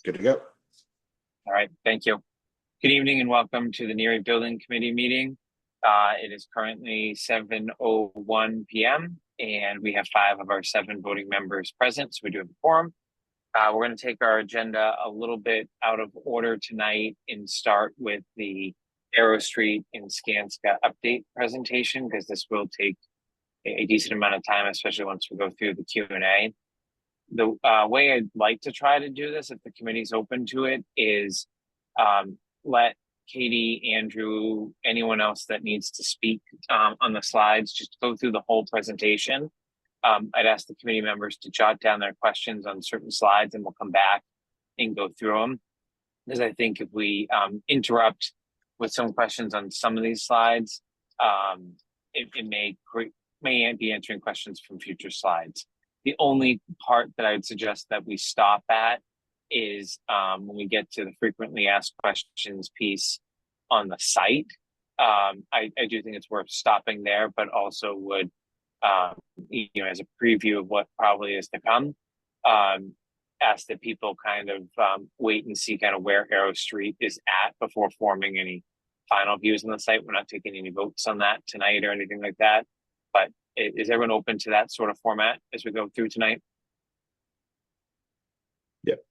Good to go. All right, thank you. Good evening and welcome to the Neary Building Committee meeting. It is currently 7:01 p.m. and we have 5 of our 7 voting members present, so we do have a quorum. We're going to take our agenda a little bit out of order tonight and start with the Arrow Street and Skanska update presentation, because this will take a decent amount of time, especially once we go through the Q&A. The way I'd like to try to do this, if the committee's open to it, is let Katie, Andrew, anyone else that needs to speak on the slides, just go through the whole presentation. I'd ask the committee members to jot down their questions on certain slides and we'll come back and go through them. Because I think if we interrupt with some questions on some of these slides, it may be answering questions from future slides. The only part that I would suggest that we stop at is when we get to the frequently asked questions piece on the site. I do think it's worth stopping there, but also would, as a preview of what probably is to come, ask that people kind of wait and see kind of where Arrow Street is at before forming any final views on the site. We're not taking any votes on that tonight or anything like that, but is everyone open to that sort of format as we go through tonight? Yep.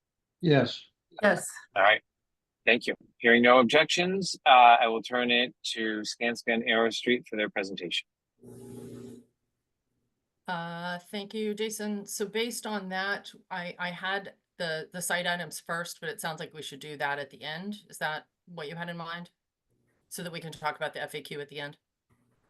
Yes. Yes. All right. Thank you. Hearing no objections, I will turn it to Skanska and Arrow Street for their presentation. Thank you, Jason. So based on that, I had the site items first, but it sounds like we should do that at the end. Is that what you had in mind? So that we can talk about the FAQ at the end?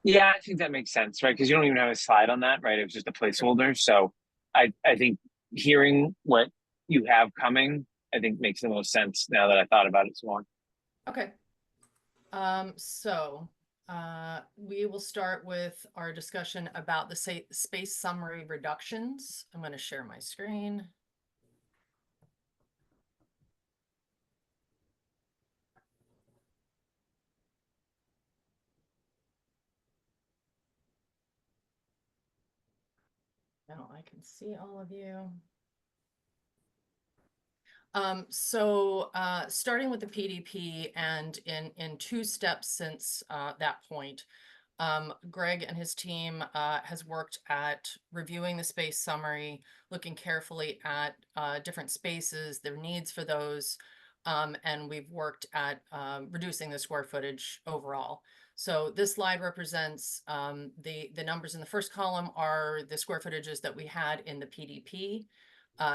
Yeah, I think that makes sense, right? Because you don't even have a slide on that, right? It was just a placeholder. So I think hearing what you have coming, I think makes the most sense now that I thought about it some more. Okay. We will start with our discussion about the space summary reductions. I'm going to share my screen. Now I can see all of you. Starting with the PDP and in 2 steps since that point, Greg and his team has worked at reviewing the space summary, looking carefully at different spaces, their needs for those, and we've worked at reducing the square footage overall. So this slide represents the numbers in the first column are the square footages that we had in the PDP.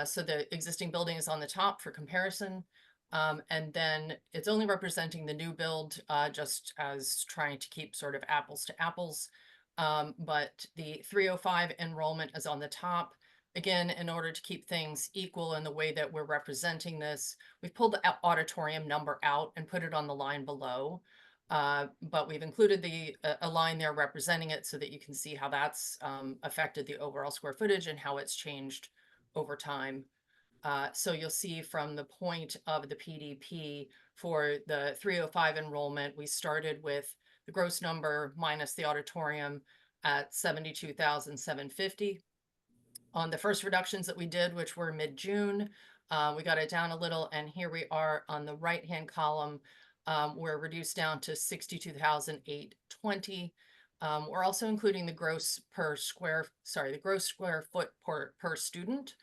So the existing building is on the top for comparison. And then it's only representing the new build, just as trying to keep sort of apples to apples. But the 305 enrollment is on the top. Again, in order to keep things equal in the way that we're representing this, we've pulled the auditorium number out and put it on the line below. But we've included a line there representing it so that you can see how that's affected the overall square footage and how it's changed over time. So you'll see from the point of the PDP for the 305 enrollment, we started with the gross number minus the auditorium at 72,750. On the first reductions that we did, which were mid-June, we got it down a little, and here we are on the right-hand column. We're reduced down to 62,820. We're also including the gross square foot per student.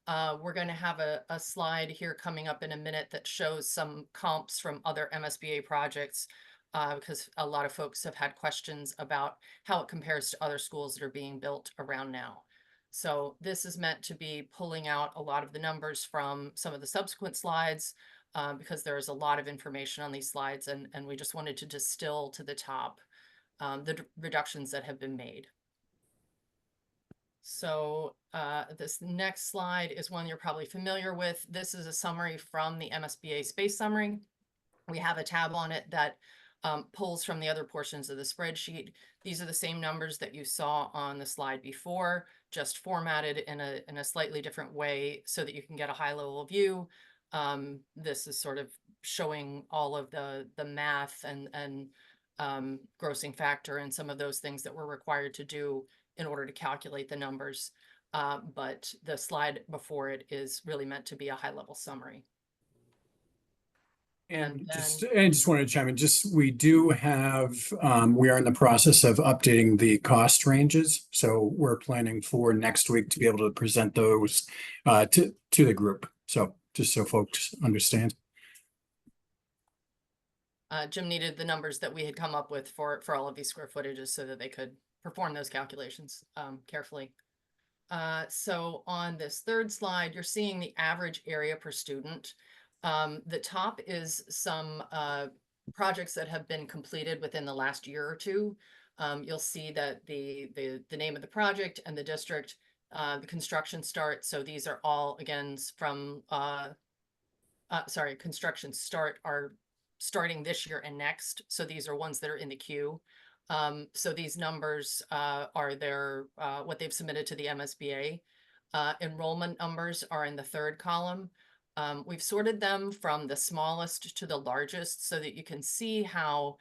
We're going to have a slide here coming up in a minute that shows some comps from other MSBA projects, because a lot of folks have had questions about how it compares to other schools that are being built around now. So this is meant to be pulling out a lot of the numbers from some of the subsequent slides, because there's a lot of information on these slides, and we just wanted to distill to the top the reductions that have been made. So this next slide is one you're probably familiar with. This is a summary from the MSBA space summary. We have a tab on it that pulls from the other portions of the spreadsheet. These are the same numbers that you saw on the slide before, just formatted in a slightly different way so that you can get a high level view. This is sort of showing all of the math and grossing factor and some of those things that we're required to do in order to calculate the numbers. But the slide before it is really meant to be a high level summary. And And then, I just wanted to chime in, we do have, we are in the process of updating the cost ranges. So we're planning for next week to be able to present those to the group. So just so folks understand. Jim needed the numbers that we had come up with for all of these square footages so that they could perform those calculations carefully. So on this third slide, you're seeing the average area per student. The top is some projects that have been completed within the last year or two. You'll see that the name of the project and the district, the construction start. So these are all again from construction start are starting this year and next. So these are ones that are in the queue. So these numbers are their what they've submitted to the MSBA. Enrollment numbers are in the third column. We've sorted them from the smallest to the largest so that you can see how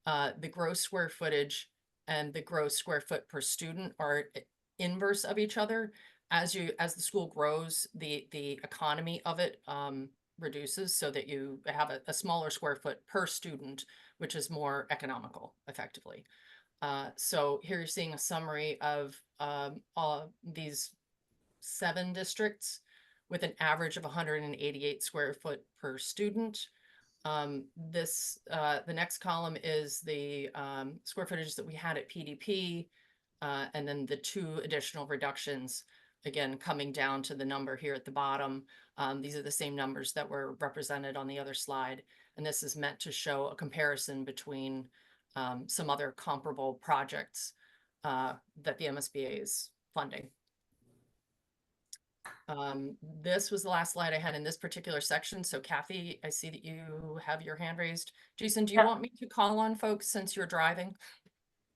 the gross square footage and the gross square foot per student are inverse of each other. As the school grows, the economy of it reduces so that you have a smaller square foot per student, which is more economical effectively. So here you're seeing a summary of these 7 districts with an average of 188 square foot per student. The next column is the square footage that we had at PDP, and then the 2 additional reductions, again, coming down to the number here at the bottom. These are the same numbers that were represented on the other slide. And this is meant to show a comparison between some other comparable projects that the MSBA is funding. This was the last slide I had in this particular section. So Kathy, I see that you have your hand raised. Jason, do you want me to call on folks since you're driving?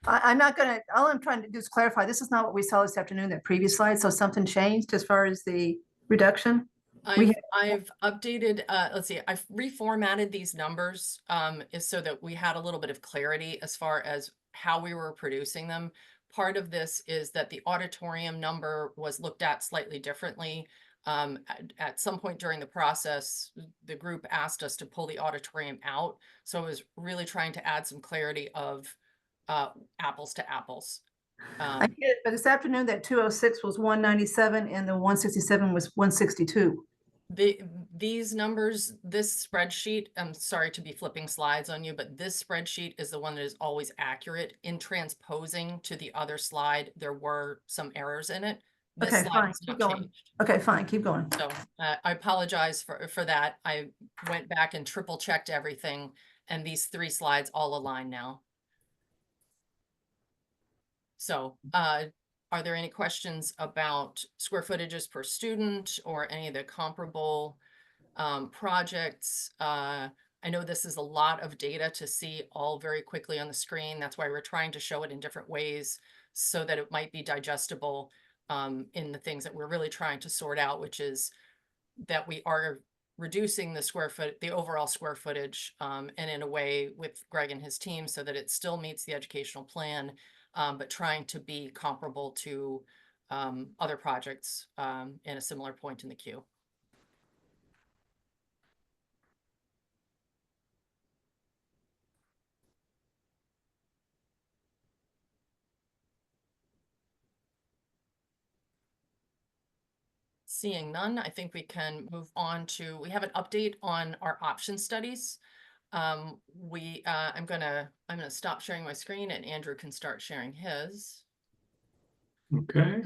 I'm not gonna, all I'm trying to do is clarify, this is not what we saw this afternoon, that previous slide, so something changed as far as the reduction? I've updated, let's see, I've reformatted these numbers is so that we had a little bit of clarity as far as how we were producing them. Part of this is that the auditorium number was looked at slightly differently. At some point during the process, the group asked us to pull the auditorium out. So I was really trying to add some clarity of apples to apples. I get it, but this afternoon, that 206 was 197 and the 167 was 162. These numbers, this spreadsheet, I'm sorry to be flipping slides on you, but this spreadsheet is the one that is always accurate. In transposing to the other slide, there were some errors in it. This Okay, slide fine, has keep not going. changed. Okay, fine, keep going. So I apologize for that. I went back and triple checked everything, and these 3 slides all align now. So are there any questions about square footages per student or any of the comparable projects? I know this is a lot of data to see all very quickly on the screen. That's why we're trying to show it in different ways so that it might be digestible in the things that we're really trying to sort out, which is that we are reducing the overall square footage and in a way with Greg and his team so that it still meets the educational plan, but trying to be comparable to other projects in a similar point in the queue. Seeing none, I think we can move on to, we have an update on our option studies. I'm gonna stop sharing my screen and Andrew can start sharing his. Okay.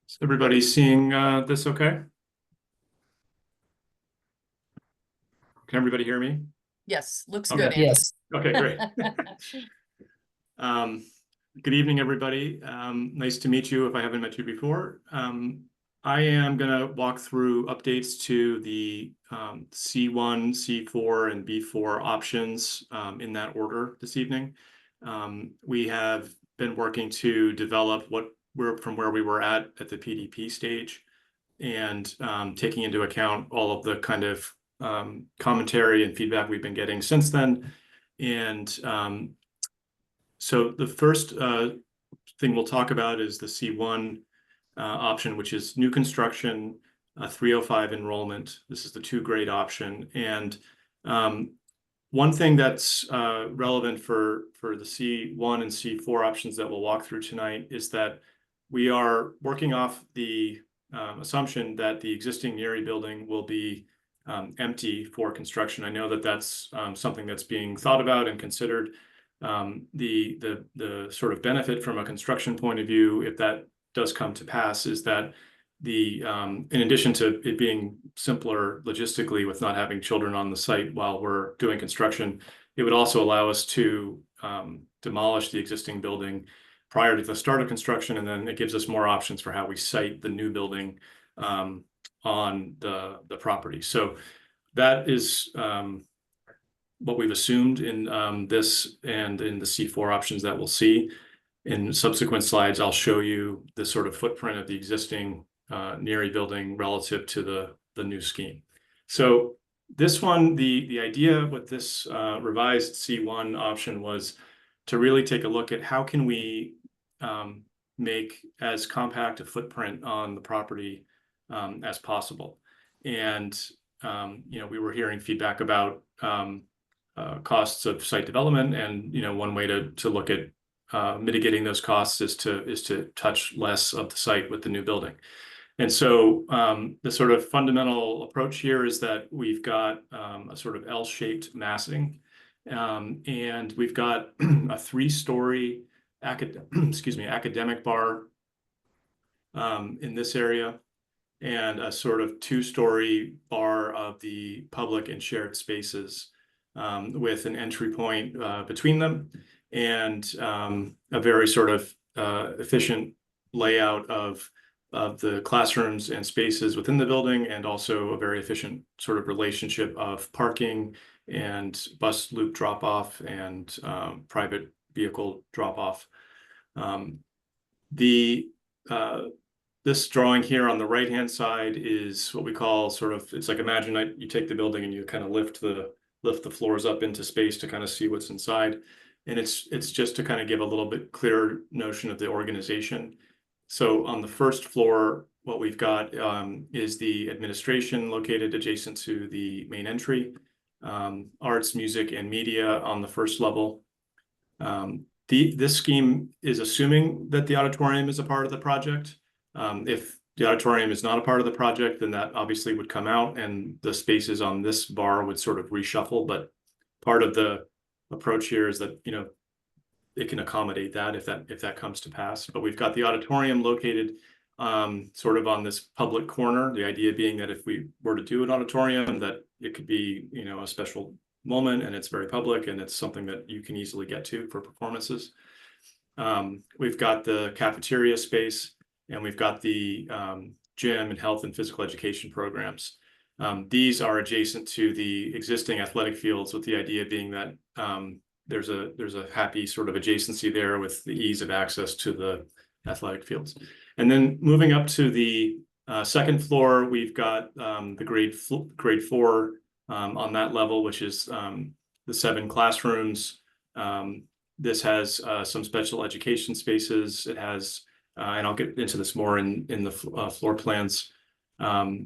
Is everybody seeing this okay? Can everybody hear me? Yes, looks Okay. good, Andrew. Yes. Okay, great. Good evening, everybody. Nice to meet you if I haven't met you before. I am going to walk through updates to the C1, C4, and B4 options in that order this evening. We have been working to develop from where we were at the PDP stage and taking into account all of the kind of commentary and feedback we've been getting since then. And so the first thing we'll talk about is the C1 option, which is new construction, 305 enrollment. This is the 2-grade option. And one thing that's relevant for the C1 and C4 options that we'll walk through tonight is that we are working off the assumption that the existing Neary building will be empty for construction. I know that that's something that's being thought about and considered. The sort of benefit from a construction point of view, if that does come to pass, is that in addition to it being simpler logistically with not having children on the site while we're doing construction, it would also allow us to demolish the existing building prior to the start of construction, and then it gives us more options for how we site the new building on the property. So that is what we've assumed in this and in the C4 options that we'll see. In subsequent slides, I'll show you the sort of footprint of the existing Neary building relative to the new scheme. So this one, the idea with this revised C1 option was to really take a look at how can we make as compact a footprint on the property as possible. And we were hearing feedback about costs of site development, and one way to look at mitigating those costs is to touch less of the site with the new building. And so the sort of fundamental approach here is that we've got a sort of L-shaped massing, and we've got a 3-story academic bar in this area, and a sort of 2-story bar of the public and shared spaces with an entry point between them, and a very sort of efficient layout of the classrooms and spaces within the building, and also a very efficient sort of relationship of parking and bus loop drop-off and private vehicle drop-off. This drawing here on the right-hand side is what we call sort of, it's like, imagine you take the building and you kind of lift the floors up into space to kind of see what's inside. And it's just to kind of give a little bit clearer notion of the organization. So on the first floor, what we've got is the administration located adjacent to the main entry, arts, music, and media on the first level. This scheme is assuming that the auditorium is a part of the project. If the auditorium is not a part of the project, then that obviously would come out, and the spaces on this bar would sort of reshuffle. But part of the approach here is that it can accommodate that if that comes to pass. But we've got the auditorium located sort of on this public corner. The idea being that if we were to do an auditorium, that it could be a special moment, and it's very public, and it's something that you can easily get to for performances. We've got the cafeteria space, and we've got the gym and health and physical education programs. These are adjacent to the existing athletic fields, with the idea being that there's a happy sort of adjacency there with the ease of access to the athletic fields. And then moving up to the second floor, we've got the grade 4 on that level, which is the 7 classrooms. This has some special education spaces. It has, and I'll get into this more in the floor plans, as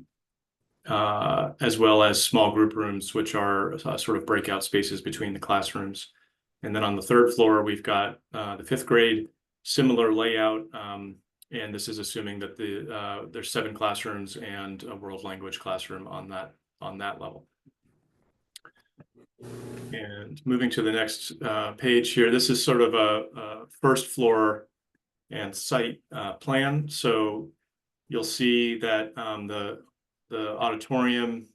well as small group rooms, which are sort of breakout spaces between the classrooms. And then on the third floor, we've got the 5th grade, similar layout. And this is assuming that there's 7 classrooms and a world language classroom on that level. And moving to the next page here, this is sort of a first floor and site plan. So you'll see that the auditorium,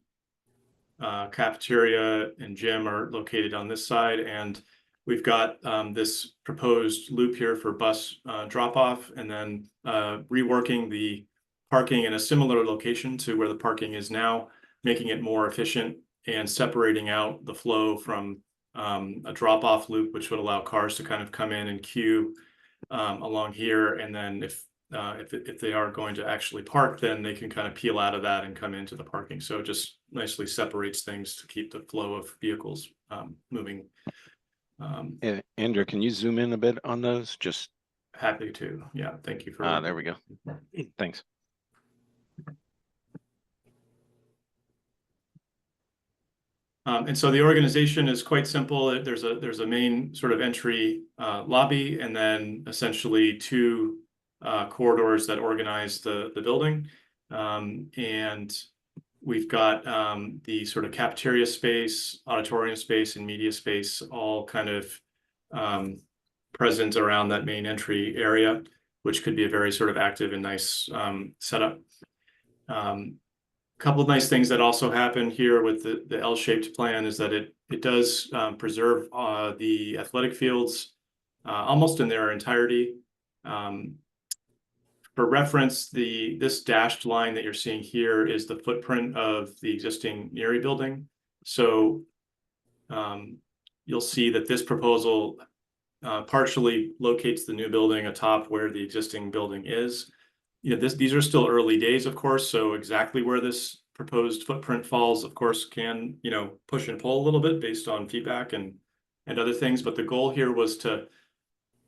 cafeteria, and gym are located on this side, and we've got this proposed loop here for bus drop-off, and then reworking the parking in a similar location to where the parking is now, making it more efficient and separating out the flow from a drop-off loop, which would allow cars to kind of come in and queue along here. And then if they are going to actually park, then they can kind of peel out of that and come into the parking. So it just nicely separates things to keep the flow of vehicles moving. Andrew, can you zoom in a bit on those? Just Happy to. Yeah, thank you for. There we go. Thanks. And so the organization is quite simple. There's a main sort of entry lobby, and then essentially two corridors that organize the building. And we've got the sort of cafeteria space, auditorium space, and media space all kind of present around that main entry area, which could be a very sort of active and nice setup. Couple of nice things that also happen here with the L-shaped plan is that it does preserve the athletic fields almost in their entirety. For reference, this dashed line that you're seeing here is the footprint of the existing Neary building. So you'll see that this proposal partially locates the new building atop where the existing building is. You know, these are still early days, of course, so exactly where this proposed footprint falls, of course, can, you know, push and pull a little bit based on feedback and other things. But the goal here was to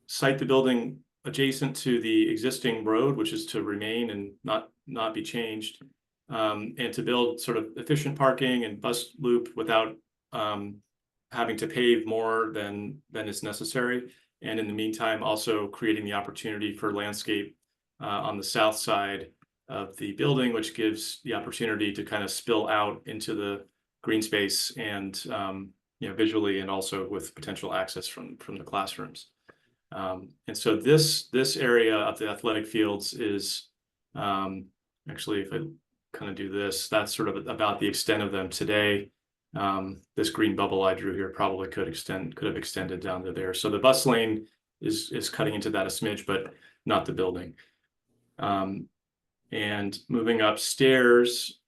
site the building adjacent to the existing road, which is to remain and not be changed, and to build sort of efficient parking and bus loop without having to pave more than is necessary. And in the meantime, also creating the opportunity for landscape on the south side of the building, which gives the opportunity to kind of spill out into the green space and you know, visually, and also with potential access from the classrooms. And so this area of the athletic fields is actually, if I kind of do this, that's sort of about the extent of them today. This green bubble I drew here probably could have extended down to there. So the bus lane is cutting into that a smidge, but not the building. And moving upstairs,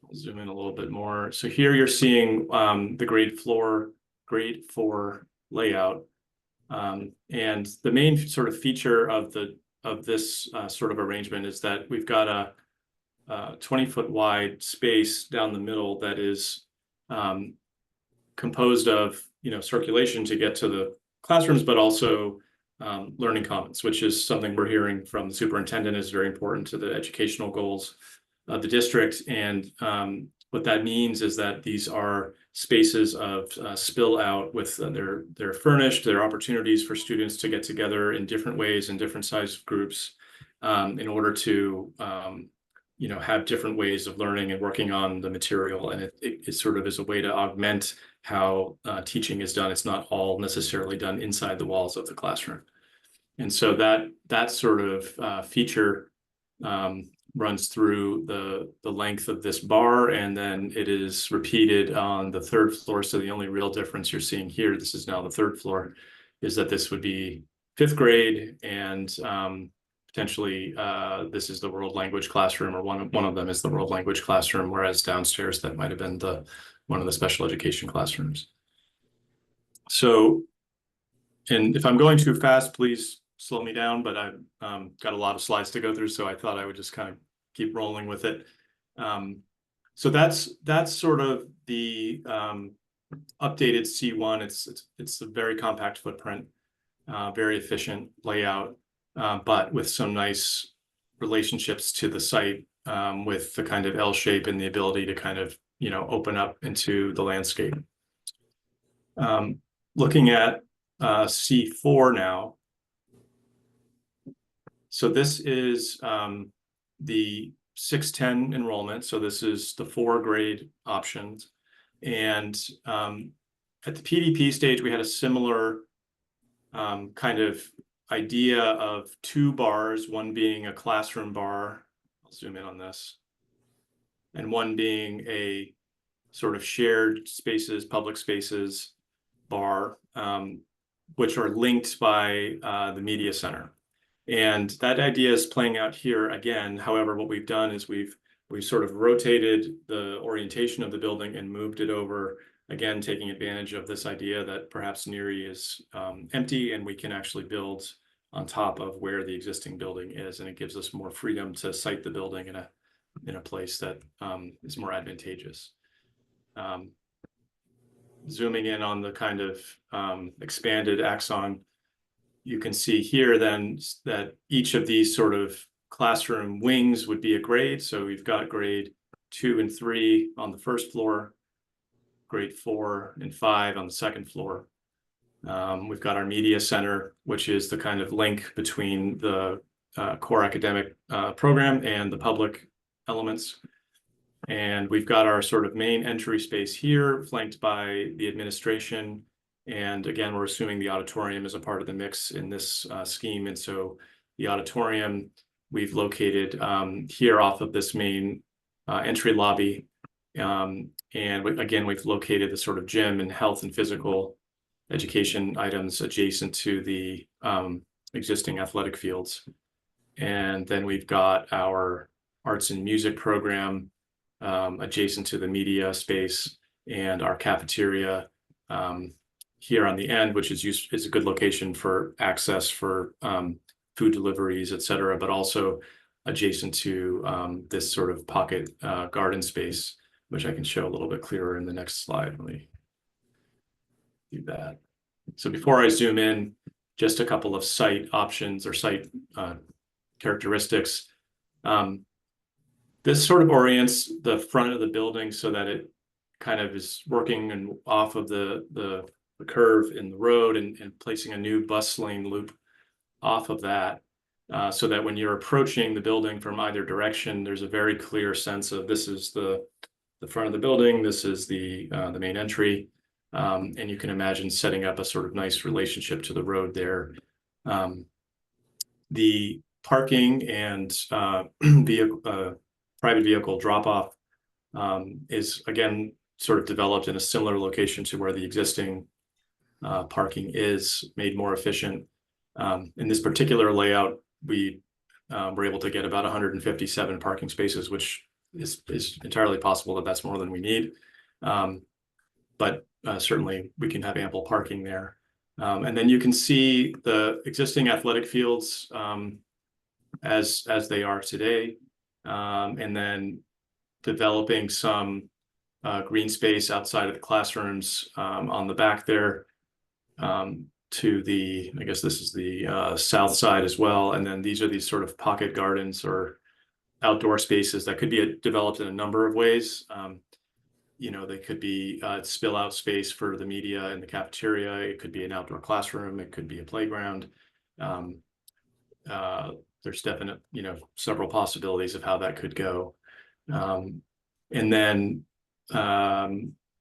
I'll zoom in a little bit more. So here you're seeing the grade 4 layout. And the main sort of feature of this sort of arrangement is that we've got a 20-foot wide space down the middle that is composed of, you know, circulation to get to the classrooms, but also learning commons, which is something we're hearing from the superintendent is very important to the educational goals of the district. And what that means is that these are spaces of spill out with they're furnished, there are opportunities for students to get together in different ways in different size groups in order to you know, have different ways of learning and working on the material. And it sort of is a way to augment how teaching is done. It's not all necessarily done inside the walls of the classroom. And so that sort of feature runs through the length of this bar, and then it is repeated on the 3rd floor. So the only real difference you're seeing here, this is now the 3rd floor, is that this would be 5th grade, and potentially this is the world language classroom, or one of them is the world language classroom, whereas downstairs that might have been one of the special education classrooms. So, and if I'm going too fast, please slow me down, but I've got a lot of slides to go through, so I thought I would just kind of keep rolling with it. So that's sort of the updated C1. It's a very compact footprint, very efficient layout, but with some nice relationships to the site, with the kind of L shape and the ability to kind of, you know, open up into the landscape. Looking at C4 now. So this is the 610 enrollment. So this is the 4 grade options. And at the PDP stage, we had a similar kind of idea of 2 bars, one being a classroom bar. I'll zoom in on this. And one being a sort of shared spaces, public spaces bar, which are linked by the media center. And that idea is playing out here again. However, what we've done is we've sort of rotated the orientation of the building and moved it over, again, taking advantage of this idea that perhaps Neary is empty and we can actually build on top of where the existing building is. And it gives us more freedom to site the building in a place that is more advantageous. Zooming in on the kind of expanded axon, you can see here then that each of these sort of classroom wings would be a grade. So we've got grade 2 and 3 on the first floor, grade 4 and 5 on the second floor. We've got our media center, which is the kind of link between the core academic program and the public elements. And we've got our sort of main entry space here, flanked by the administration. And again, we're assuming the auditorium is a part of the mix in this scheme. And so the auditorium we've located here off of this main entry lobby. And again, we've located the sort of gym and health and physical education items adjacent to the existing athletic fields. And then we've got our arts and music program adjacent to the media space, and our cafeteria here on the end, which is a good location for access for food deliveries, et cetera, but also adjacent to this sort of pocket garden space, which I can show a little bit clearer in the next slide. Let me do that. So before I zoom in, just a couple of site options or site characteristics. This sort of orients the front of the building so that it kind of is working and off of the curve in the road and placing a new bus lane loop off of that, so that when you're approaching the building from either direction, there's a very clear sense of this is the front of the building, this is the main entry, and you can imagine setting up a sort of nice relationship to the road there. The parking and private vehicle drop-off is again sort of developed in a similar location to where the existing parking is, made more efficient. In this particular layout, we were able to get about 157 parking spaces, which is entirely possible that that's more than we need. But certainly we can have ample parking there. And then you can see the existing athletic fields as they are today. And then developing some green space outside of the classrooms on the back there to the, I guess this is the south side as well. And then these are these sort of pocket gardens or outdoor spaces that could be developed in a number of ways. You know, they could be spill out space for the media and the cafeteria. It could be an outdoor classroom. It could be a playground. There's definite, you know, several possibilities of how that could go. And then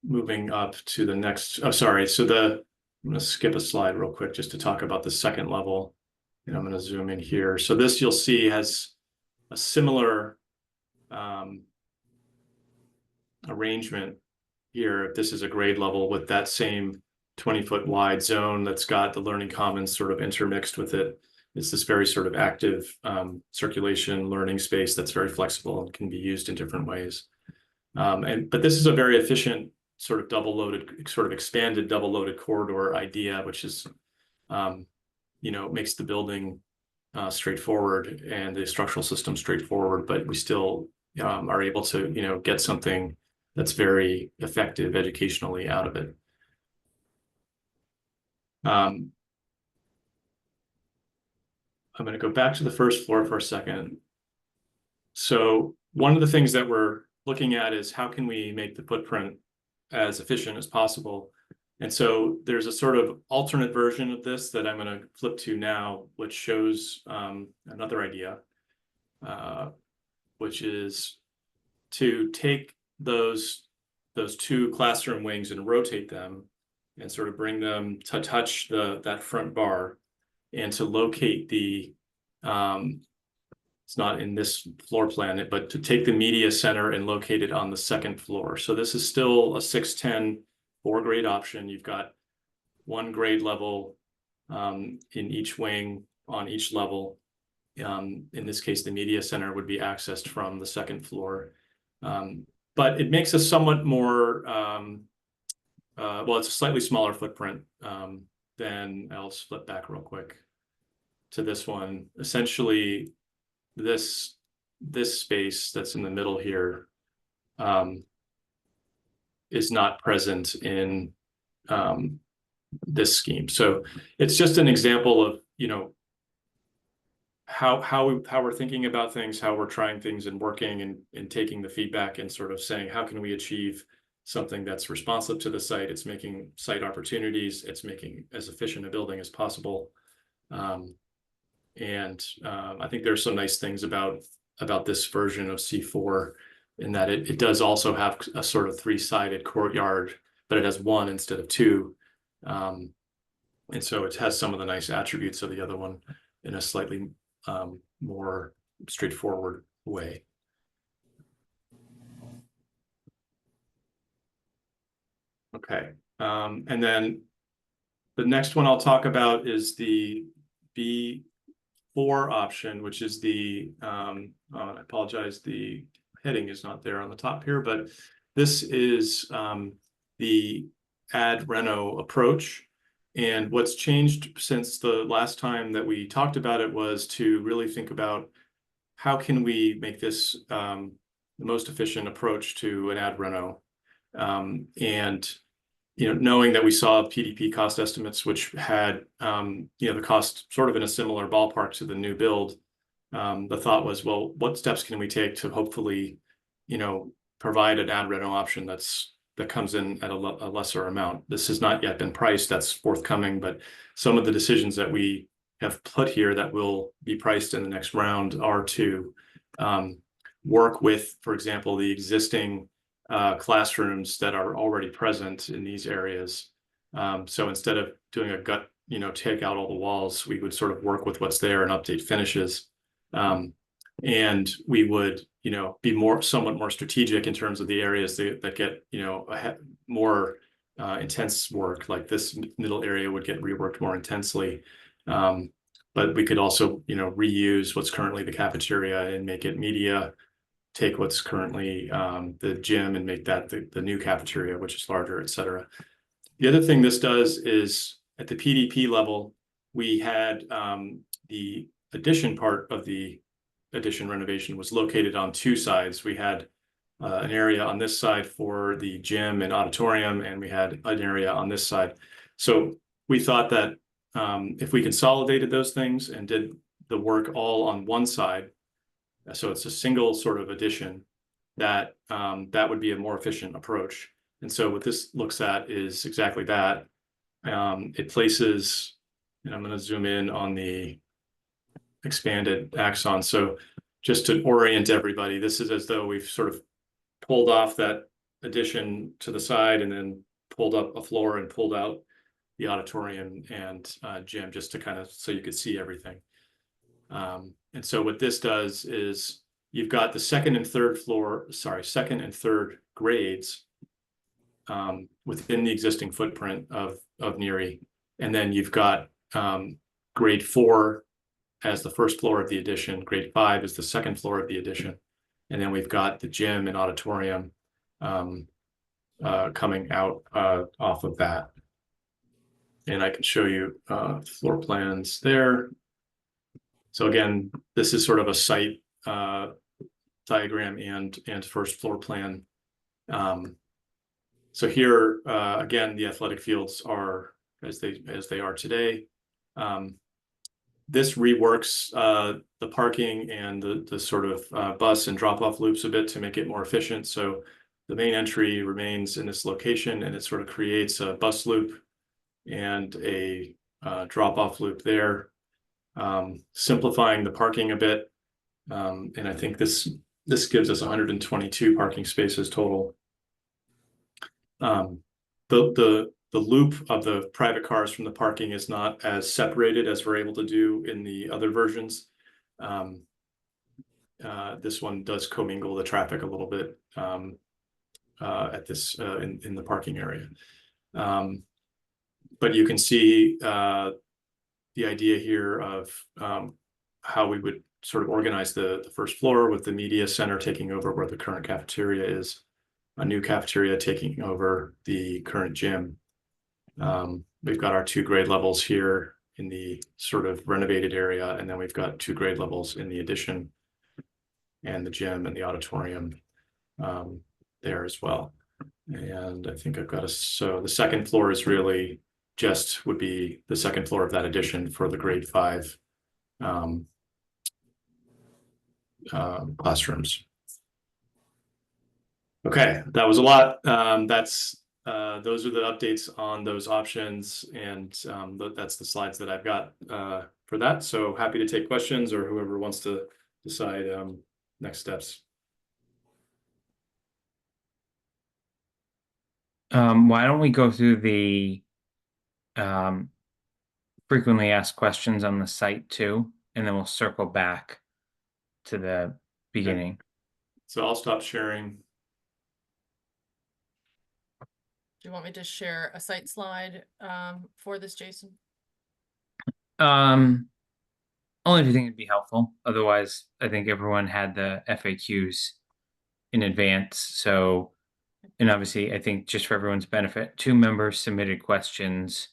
moving up to the next, oh, sorry. So I'm going to skip a slide real quick just to talk about the second level. And I'm going to zoom in here. So this you'll see has a similar arrangement here. This is a grade level with that same 20-foot wide zone that's got the learning commons sort of intermixed with it. It's this very sort of active circulation learning space that's very flexible and can be used in different ways. But this is a very efficient sort of double-loaded, sort of expanded double-loaded corridor idea, which is, you know, makes the building straightforward and the structural system straightforward, but we still are able to, you know, get something that's very effective educationally out of it. I'm going to go back to the first floor for a second. So one of the things that we're looking at is how can we make the footprint as efficient as possible? And so there's a sort of alternate version of this that I'm going to flip to now, which shows another idea, which is to take those two classroom wings and rotate them and sort of bring them to touch that front bar, and to locate the, it's not in this floor plan, but to take the media center and locate it on the second floor. So this is still a 610 4-grade option. You've got one grade level in each wing on each level. In this case, the media center would be accessed from the second floor. But it makes a somewhat more, well, it's a slightly smaller footprint than, I'll flip back real quick to this one. Essentially, this space that's in the middle here is not present in this scheme. So it's just an example of you know, how we're thinking about things, how we're trying things and working and taking the feedback and sort of saying, how can we achieve something that's responsive to the site? It's making site opportunities. It's making as efficient a building as possible. I think there's some nice things about this version of C4 in that it does also have a sort of three-sided courtyard, but it has one instead of two. And so it has some of the nice attributes of the other one in a slightly more straightforward way. Okay, and then the next one I'll talk about is the B4 option, which is the, I apologize, the heading is not there on the top here, but this is the ad reno approach. And what's changed since the last time that we talked about it was to really think about how can we make this the most efficient approach to an ad reno. And you know, knowing that we saw PDP cost estimates, which had you know, the cost sort of in a similar ballpark to the new build, the thought was, well, what steps can we take to hopefully, you know, provide an ad reno option that comes in at a lesser amount. This has not yet been priced, that's forthcoming, but some of the decisions that we have put here that will be priced in the next round are to work with, for example, the existing classrooms that are already present in these areas. So instead of doing a gut, you know, take out all the walls, we would sort of work with what's there and update finishes. And we would, you know, be somewhat more strategic in terms of the areas that get, you know, more intense work. Like this middle area would get reworked more intensely. But we could also, you know, reuse what's currently the cafeteria and make it media, take what's currently the gym and make that the new cafeteria, which is larger, et cetera. The other thing this does is at the PDP level, we had the addition part of the addition renovation was located on two sides. We had an area on this side for the gym and auditorium, and we had an area on this side. So we thought that if we consolidated those things and did the work all on one side, so it's a single sort of addition, that that would be a more efficient approach. And so what this looks at is exactly that. It places, and I'm going to zoom in on the expanded axon. So just to orient everybody, this is as though we've sort of pulled off that addition to the side and then pulled up a floor and pulled out the auditorium and gym, just to kind of, so you could see everything. And so what this does is you've got the second and third grades within the existing footprint of Neary. And then you've got grade 4 as the first floor of the addition, grade 5 is the second floor of the addition. And then we've got the gym and auditorium coming out off of that. And I can show you floor plans there. So again, this is sort of a site diagram and first floor plan. So here, again, the athletic fields are as they are today. This reworks the parking and the sort of bus and drop-off loops a bit to make it more efficient. So the main entry remains in this location, and it sort of creates a bus loop and a drop-off loop there, simplifying the parking a bit. And I think this gives us 122 parking spaces total. The loop of the private cars from the parking is not as separated as we're able to do in the other versions. This one does commingle the traffic a little bit at this in the parking area. But you can see the idea here of how we would sort of organize the first floor with the media center taking over where the current cafeteria is, a new cafeteria taking over the current gym. We've got our 2 grade levels here in the sort of renovated area, and then we've got 2 grade levels in the addition and the gym and the auditorium there as well. And I think I've got so the second floor is really just would be the second floor of that addition for the grade 5 classrooms. Okay, that was a lot. Those are the updates on those options, and that's the slides that I've got for that. So happy to take questions, or whoever wants to decide next steps. Why don't we go through the frequently asked questions on the site too, and then we'll circle back to the beginning. So I'll stop sharing. Do you want me to share a site slide for this, Jason? Only if you think it'd be helpful. Otherwise, I think everyone had the FAQs in advance. So, and obviously, I think just for everyone's benefit, 2 members submitted questions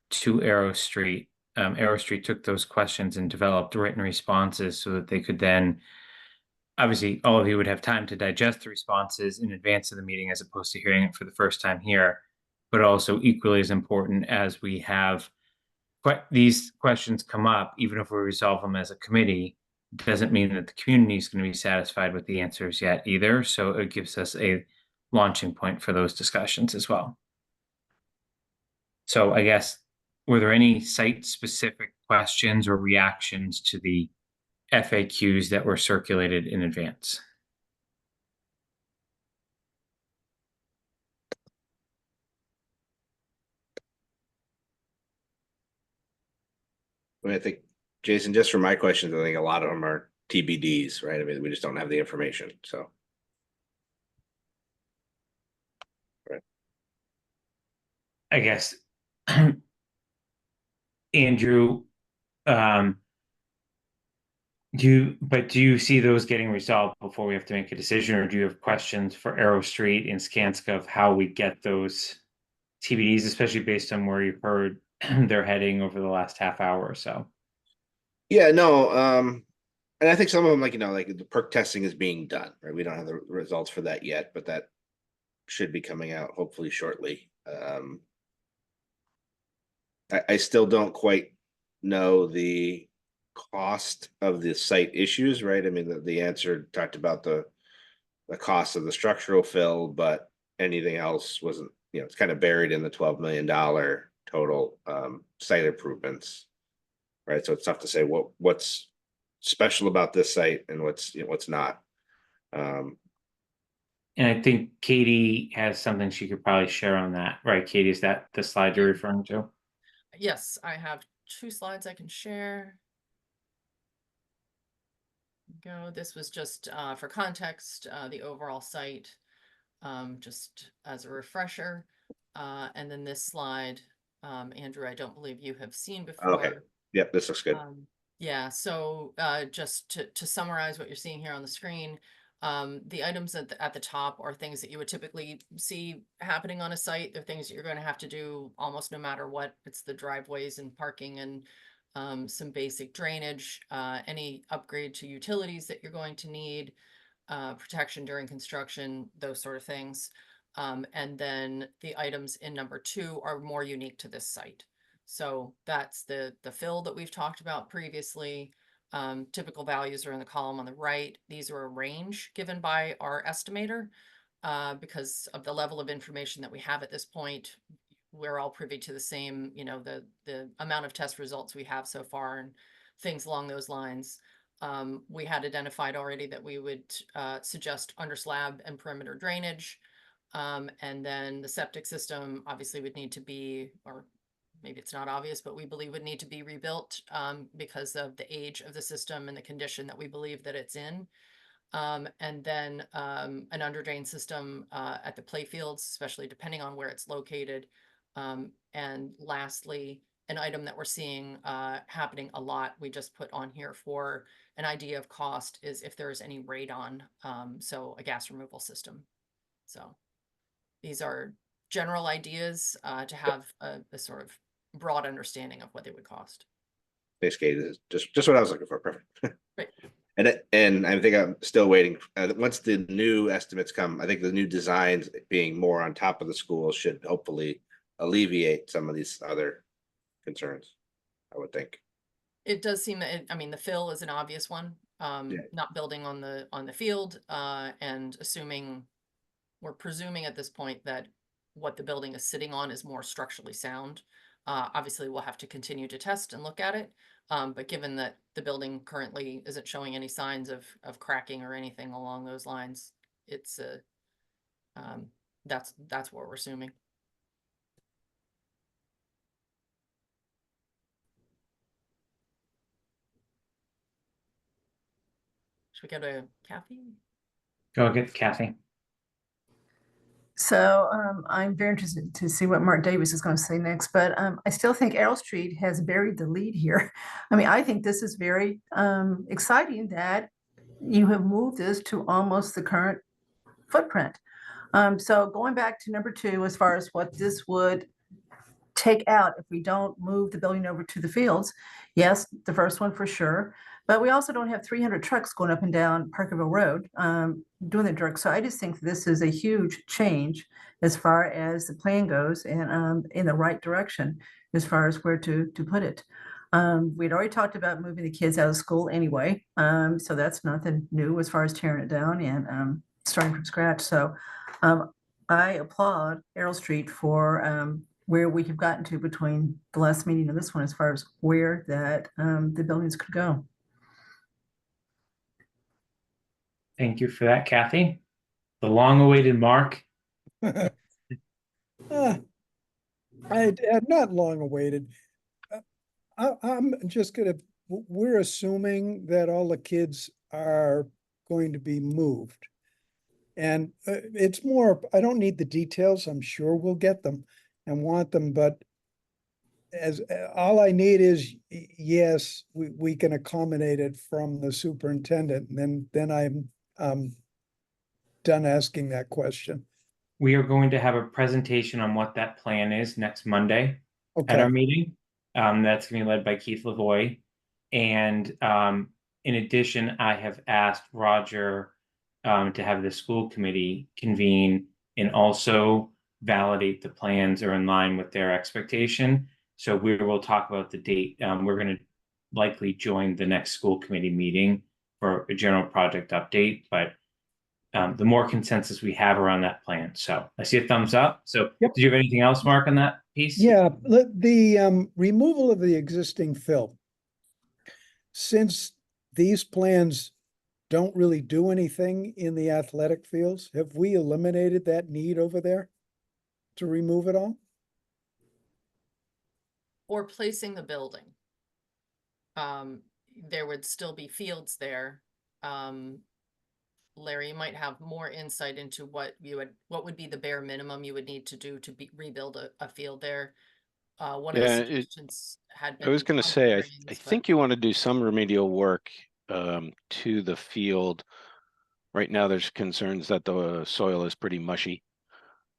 to Arrow Street. Arrow Street took those questions and developed written responses so that they could then, obviously, all of you would have time to digest the responses in advance of the meeting as opposed to hearing it for the first time here. But also equally as important, as we have these questions come up, even if we resolve them as a committee, doesn't mean that the community is going to be satisfied with the answers yet either. So it gives us a launching point for those discussions as well. So I guess, were there any site-specific questions or reactions to the FAQs that were circulated in advance? I think, Jason, just for my questions, I think a lot of them are TBDs, right? I mean, we just don't have the information, so. Right. I guess, Andrew, do you see those getting resolved before we have to make a decision, or do you have questions for Arrow Street and Skanska of how we get those TBDs, especially based on where you've heard they're heading over the last half hour or so? Yeah, no, and I think some of them, like, like the perk testing is being done, right? We don't have the results for that yet, but that should be coming out hopefully shortly. I still don't quite know the cost of the site issues, right? I mean, the answer talked about the cost of the structural fill, but anything else wasn't, it's kind of buried in the $12 million total site improvements, right? So it's tough to say what's special about this site and what's not. And I think Katie has something she could probably share on that, right? Katie, is that the slide you're referring to? Yes, I have 2 slides I can share. Go. This was just for context, the overall site, just as a refresher. And then this slide, Andrew, I don't believe you have seen before. Okay. Yep, this looks good. Yeah, so just to summarize what you're seeing here on the screen, the items at the top are things that you would typically see happening on a site. They're things that you're going to have to do almost no matter what. It's the driveways and parking and some basic drainage, any upgrade to utilities that you're going to need, protection during construction, those sort of things. And then the items in number 2 are more unique to this site. So that's the fill that we've talked about previously. Typical values are in the column on the right. These are a range given by our estimator because of the level of information that we have at this point. We're all privy to the same, the amount of test results we have so far and things along those lines. We had identified already that we would suggest under slab and perimeter drainage. And then the septic system obviously would need to be, or maybe it's not obvious, but we believe would need to be rebuilt because of the age of the system and the condition that we believe that it's in. And then an underdrain system at the play fields, especially depending on where it's located. And lastly, an item that we're seeing happening a lot, we just put on here for an idea of cost, is if there's any radon, so a gas removal system. So these are general ideas to have a sort of broad understanding of what they would cost. Basically, is just what I was looking for. Perfect. Right. And I think I'm still waiting. Once the new estimates come, I think the new designs being more on top of the school should hopefully alleviate some of these other concerns, I would think. It does seem that, I mean, the fill is an obvious one, Yeah. not building on the field, and we're presuming at this point that what the building is sitting on is more structurally sound. Obviously, we'll have to continue to test and look at it. But given that the building currently isn't showing any signs of cracking or anything along those lines, it's that's what we're assuming. Should we go to Kathy? Go get Kathy. So I'm very interested to see what Mark Davis is going to say next, but I still think Errol Street has buried the lead here. I mean, I think this is very exciting that you have moved this to almost the current footprint. So going back to number 2, as far as what this would take out if we don't move the building over to the fields, yes, the first one for sure. But we also don't have 300 trucks going up and down Parkerville Road doing the work. So I just think this is a huge change as far as the plan goes, and in the right direction as far as where to put it. We'd already talked about moving the kids out of school anyway, so that's nothing new as far as tearing it down and starting from scratch. So I applaud Errol Street for where we have gotten to between the last meeting and this one as far as where that the buildings could go. Thank you for that, Kathy. The long-awaited Mark. Not long awaited. I'm just we're assuming that all the kids are going to be moved. And it's more, I don't need the details. I'm sure we'll get them and want them, but all I need is, yes, we can accommodate it from the superintendent, and then I'm done asking that question. We are going to have a presentation on what that plan is next Monday at Okay, our meeting. That's going to be led by Keith Lavoie. And in addition, I have asked Roger to have the school committee convene and also validate the plans are in line with their expectation. So we will talk about the date. We're going to likely join the next school committee meeting for a general project update, but the more consensus we have around that plan. So I see a thumbs up. So Yep. Did you have anything else, Mark, on that piece? yeah, the removal of the existing fill. Since these plans don't really do anything in the athletic fields, have we eliminated that need over there to remove it all? Or placing the building. There would still be fields there. Larry, you might have more insight into what would be the bare minimum you would need to do to rebuild a field there. One of the suggestions had been. I was going to say, I but think you want to do some remedial work to the field. Right now, there's concerns that the soil is pretty mushy.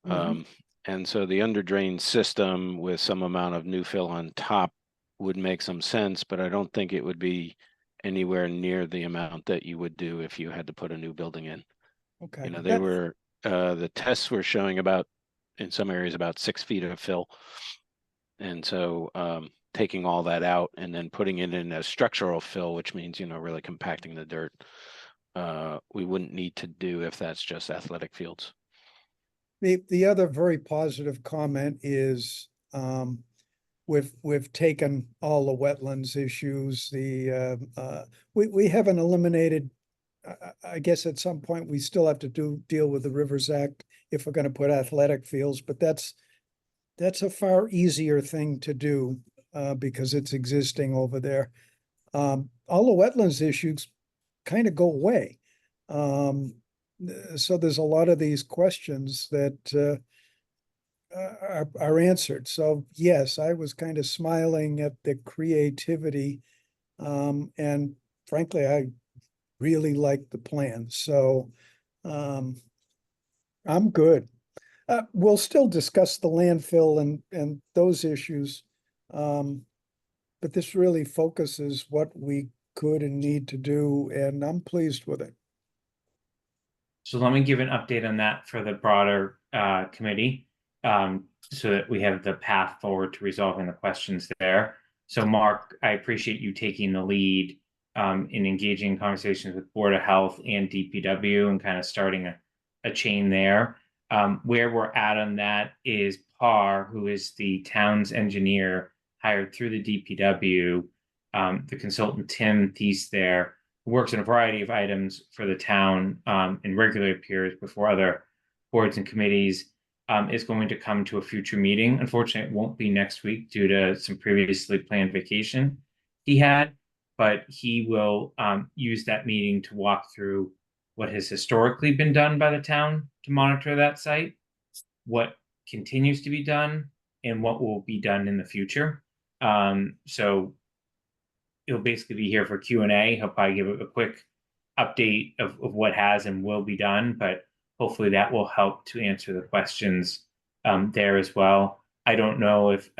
And so the under drain system with some amount of new fill on top would make some sense, but I don't think it would be anywhere near the amount that you would do if you had to put a new building in. Okay. You know, they were the tests were showing about, in some areas, about 6 feet of fill. And so taking all that out and then putting it in as structural fill, which means, you know, really compacting the dirt, we wouldn't need to do if that's just athletic fields. The other very positive comment is we've taken all the wetlands issues. We haven't eliminated. I guess at some point we still have to deal with the Rivers Act if we're going to put athletic fields, but that's a far easier thing to do because it's existing over there. All the wetlands issues kind of go away. So there's a lot of these questions that are answered. So yes, I was kind of smiling at the creativity, and frankly, I really like the plan. So I'm good. We'll still discuss the landfill and those issues, but this really focuses what we could and need to do, and I'm pleased with it. So let me give an update on that for the broader committee. so that we have the path forward to resolving the questions there. So Mark, I appreciate you taking the lead in engaging in conversations with Board of Health and DPW and kind of starting a chain there. Where we're at on that is Parr, who is the town's engineer hired through the DPW, the consultant Tim Thies there, who works on a variety of items for the town and regularly appears before other boards and committees, is going to come to a future meeting. Unfortunately, it won't be next week due to some previously planned vacation he had, but he will use that meeting to walk through what has historically been done by the town to monitor that site, what continues to be done, and what will be done in the future. So he'll basically be here for Q&A. He'll probably give a quick update of what has and will be done, but hopefully that will help to answer the questions there as well. I don't know if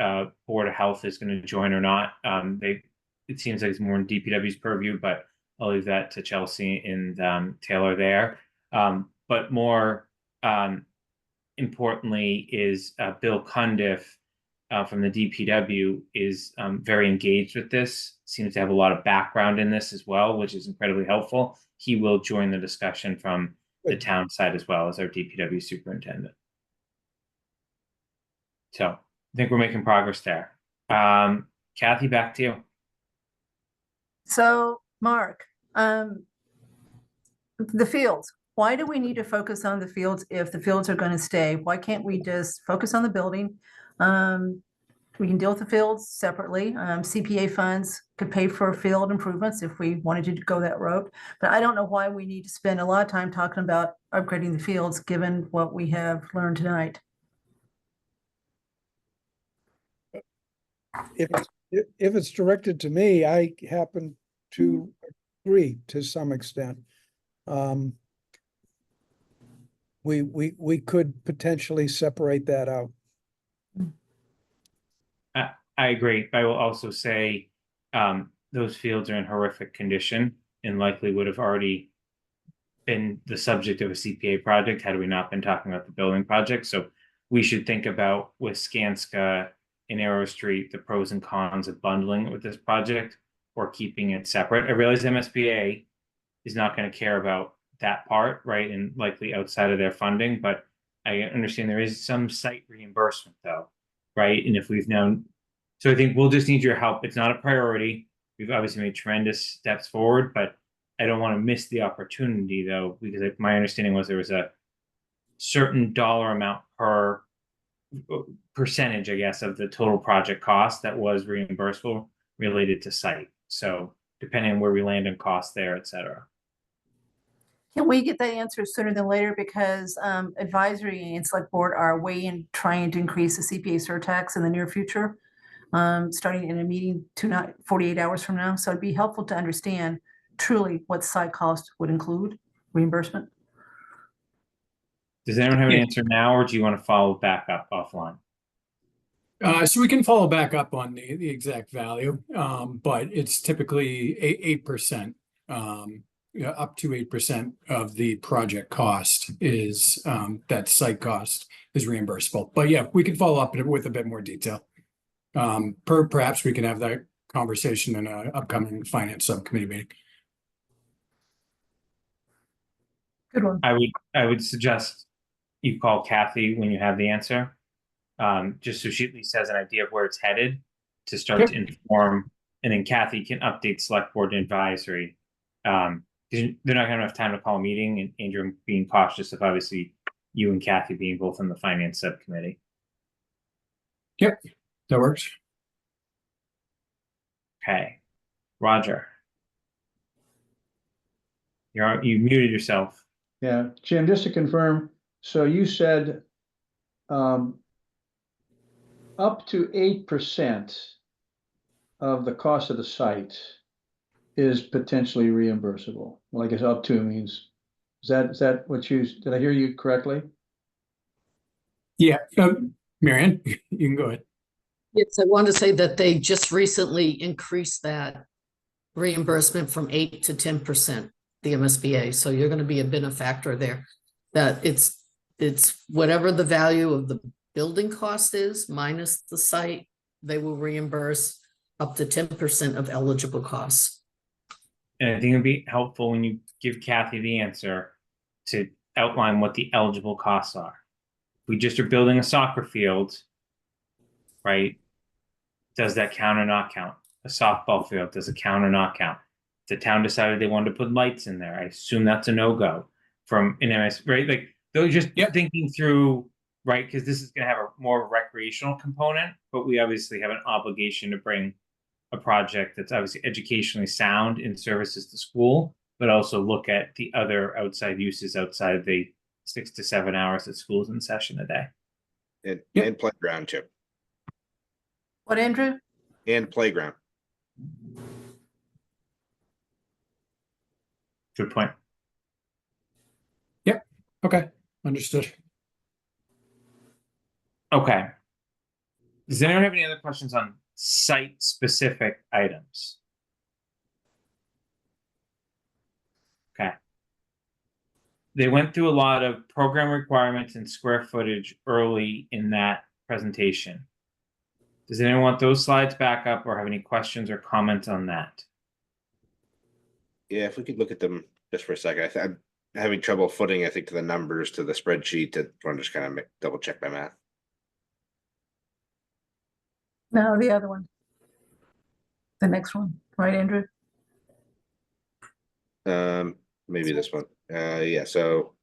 Board of Health is going to join or not. It seems like it's more in DPW's purview, but I'll leave that to Chelsea and Taylor there. But more importantly is Bill Cundiff from the DPW is very engaged with this, seems to have a lot of background in this as well, which is incredibly helpful. He will join the discussion from the town side as well as our DPW superintendent. So I think we're making progress there. Kathy, back to you. So Mark, the fields, why do we need to focus on the fields if the fields are going to stay? Why can't we just focus on the building? We can deal with the fields separately. CPA funds could pay for field improvements if we wanted to go that route. But I don't know why we need to spend a lot of time talking about upgrading the fields, given what we have learned tonight. If it's directed to me, I happen to agree to some extent. We could potentially separate that out. I agree. I will also say those fields are in horrific condition and likely would have already been the subject of a CPA project had we not been talking about the building project. So we should think about with Skanska and Arrow Street, the pros and cons of bundling it with this project or keeping it separate. I realize MSBA is not going to care about that part, right? And likely outside of their funding, but I understand there is some site reimbursement though, right? And if we've known, so I think we'll just need your help. It's not a priority. We've obviously made tremendous steps forward, but I don't want to miss the opportunity though, because my understanding was there was a certain dollar amount per percentage, I guess, of the total project cost that was reimbursable related to site. So depending on where we land in cost there, et cetera. Can we get that answer sooner than later? Because advisory and select board are way in trying to increase the CPA surtax in the near future, starting in a meeting 48 hours from now. So it'd be helpful to understand truly what site cost would include reimbursement. Does anyone have an answer now, or do you want to follow back up offline? So we can follow back up on the exact value, but it's typically 8%. Up to 8% of the project cost is that site cost is reimbursable. But yeah, we can follow up with a bit more detail. Perhaps we can have that conversation in an upcoming finance subcommittee meeting. Good one. I would suggest you call Kathy when you have the answer, just so she at least has an idea of where it's headed to start to inform, and then Kathy can update select board and advisory. They're not gonna have enough time to call a meeting, and Andrew being cautious of obviously you and Kathy being both in the finance subcommittee. Yep, that works. Okay, Roger, you muted yourself. Yeah, Jim, just to confirm, so you said up to 8% of the cost of the site is potentially reimbursable. Well, I guess up to means, is that what did I hear you correctly? Yeah, Marianne, you can go ahead. Yes, I want to say that they just recently increased that reimbursement from 8 to 10%, the MSBA. So you're going to be a benefactor there. That it's whatever the value of the building cost is minus the site, they will reimburse up to 10% of eligible costs. And I think it'd be helpful when you give Kathy the answer to outline what the eligible costs are. We just are building a soccer field, right? Does that count or not count? A softball field, does it count or not count? The town decided they wanted to put lights in there. I assume that's a no-go from an MS, right? Like they're just thinking through, right? Because this is going to have a more recreational component, but we obviously have an obligation to bring a project that's obviously educationally sound in services to school, but also look at the other outside uses outside the 6 to 7 hours that school's in session a day. And playground too. What, Andrew? And playground. Good point. Yep. Okay. Understood. Okay. Does anyone have any other questions on site-specific items? Okay. They went through a lot of program requirements and square footage early in that presentation. Does anyone want those slides back up or have any questions or comments on that? Yeah, if we could look at them just for a second. I'm having trouble footing, I think, to the numbers to the spreadsheet. To want to just kind of double check my math. No, the other one. The next one, right, Andrew? Maybe this one. Yeah, so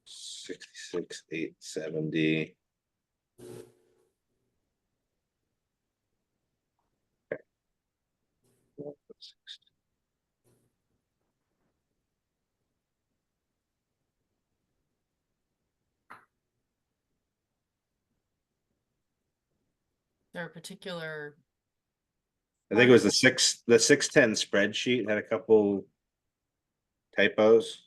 66, 870. Okay. There are particular, I think it was the 610 spreadsheet had a couple typos.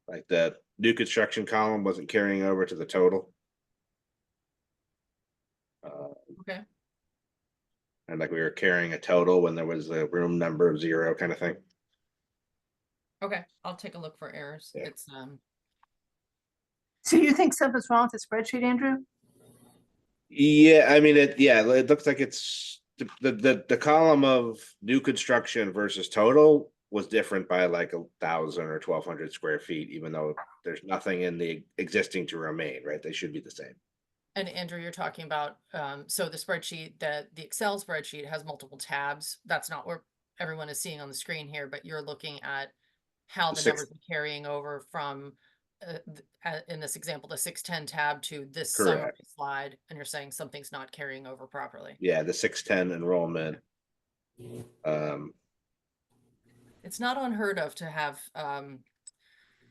Like the new construction column wasn't carrying over to the total. okay, And like we were carrying a total when there was a room number of 0 kind of thing. okay, I'll take a look for errors. Yeah. It's, So you think something's wrong with the spreadsheet, Andrew? Yeah, I mean it looks like it's the column of new construction versus total was different by like 1,000 or 1,200 square feet, even though there's nothing in the existing to remain, right? They should be the same. and Andrew, you're talking about, so the spreadsheet, the Excel spreadsheet has multiple tabs. That's not what everyone is seeing on the screen here, but you're looking at how The the six- numbers are carrying over from, in this example, the 610 tab to this Correct. summary slide, and you're saying something's not carrying over properly. Yeah, the 610 enrollment. It's not unheard of to have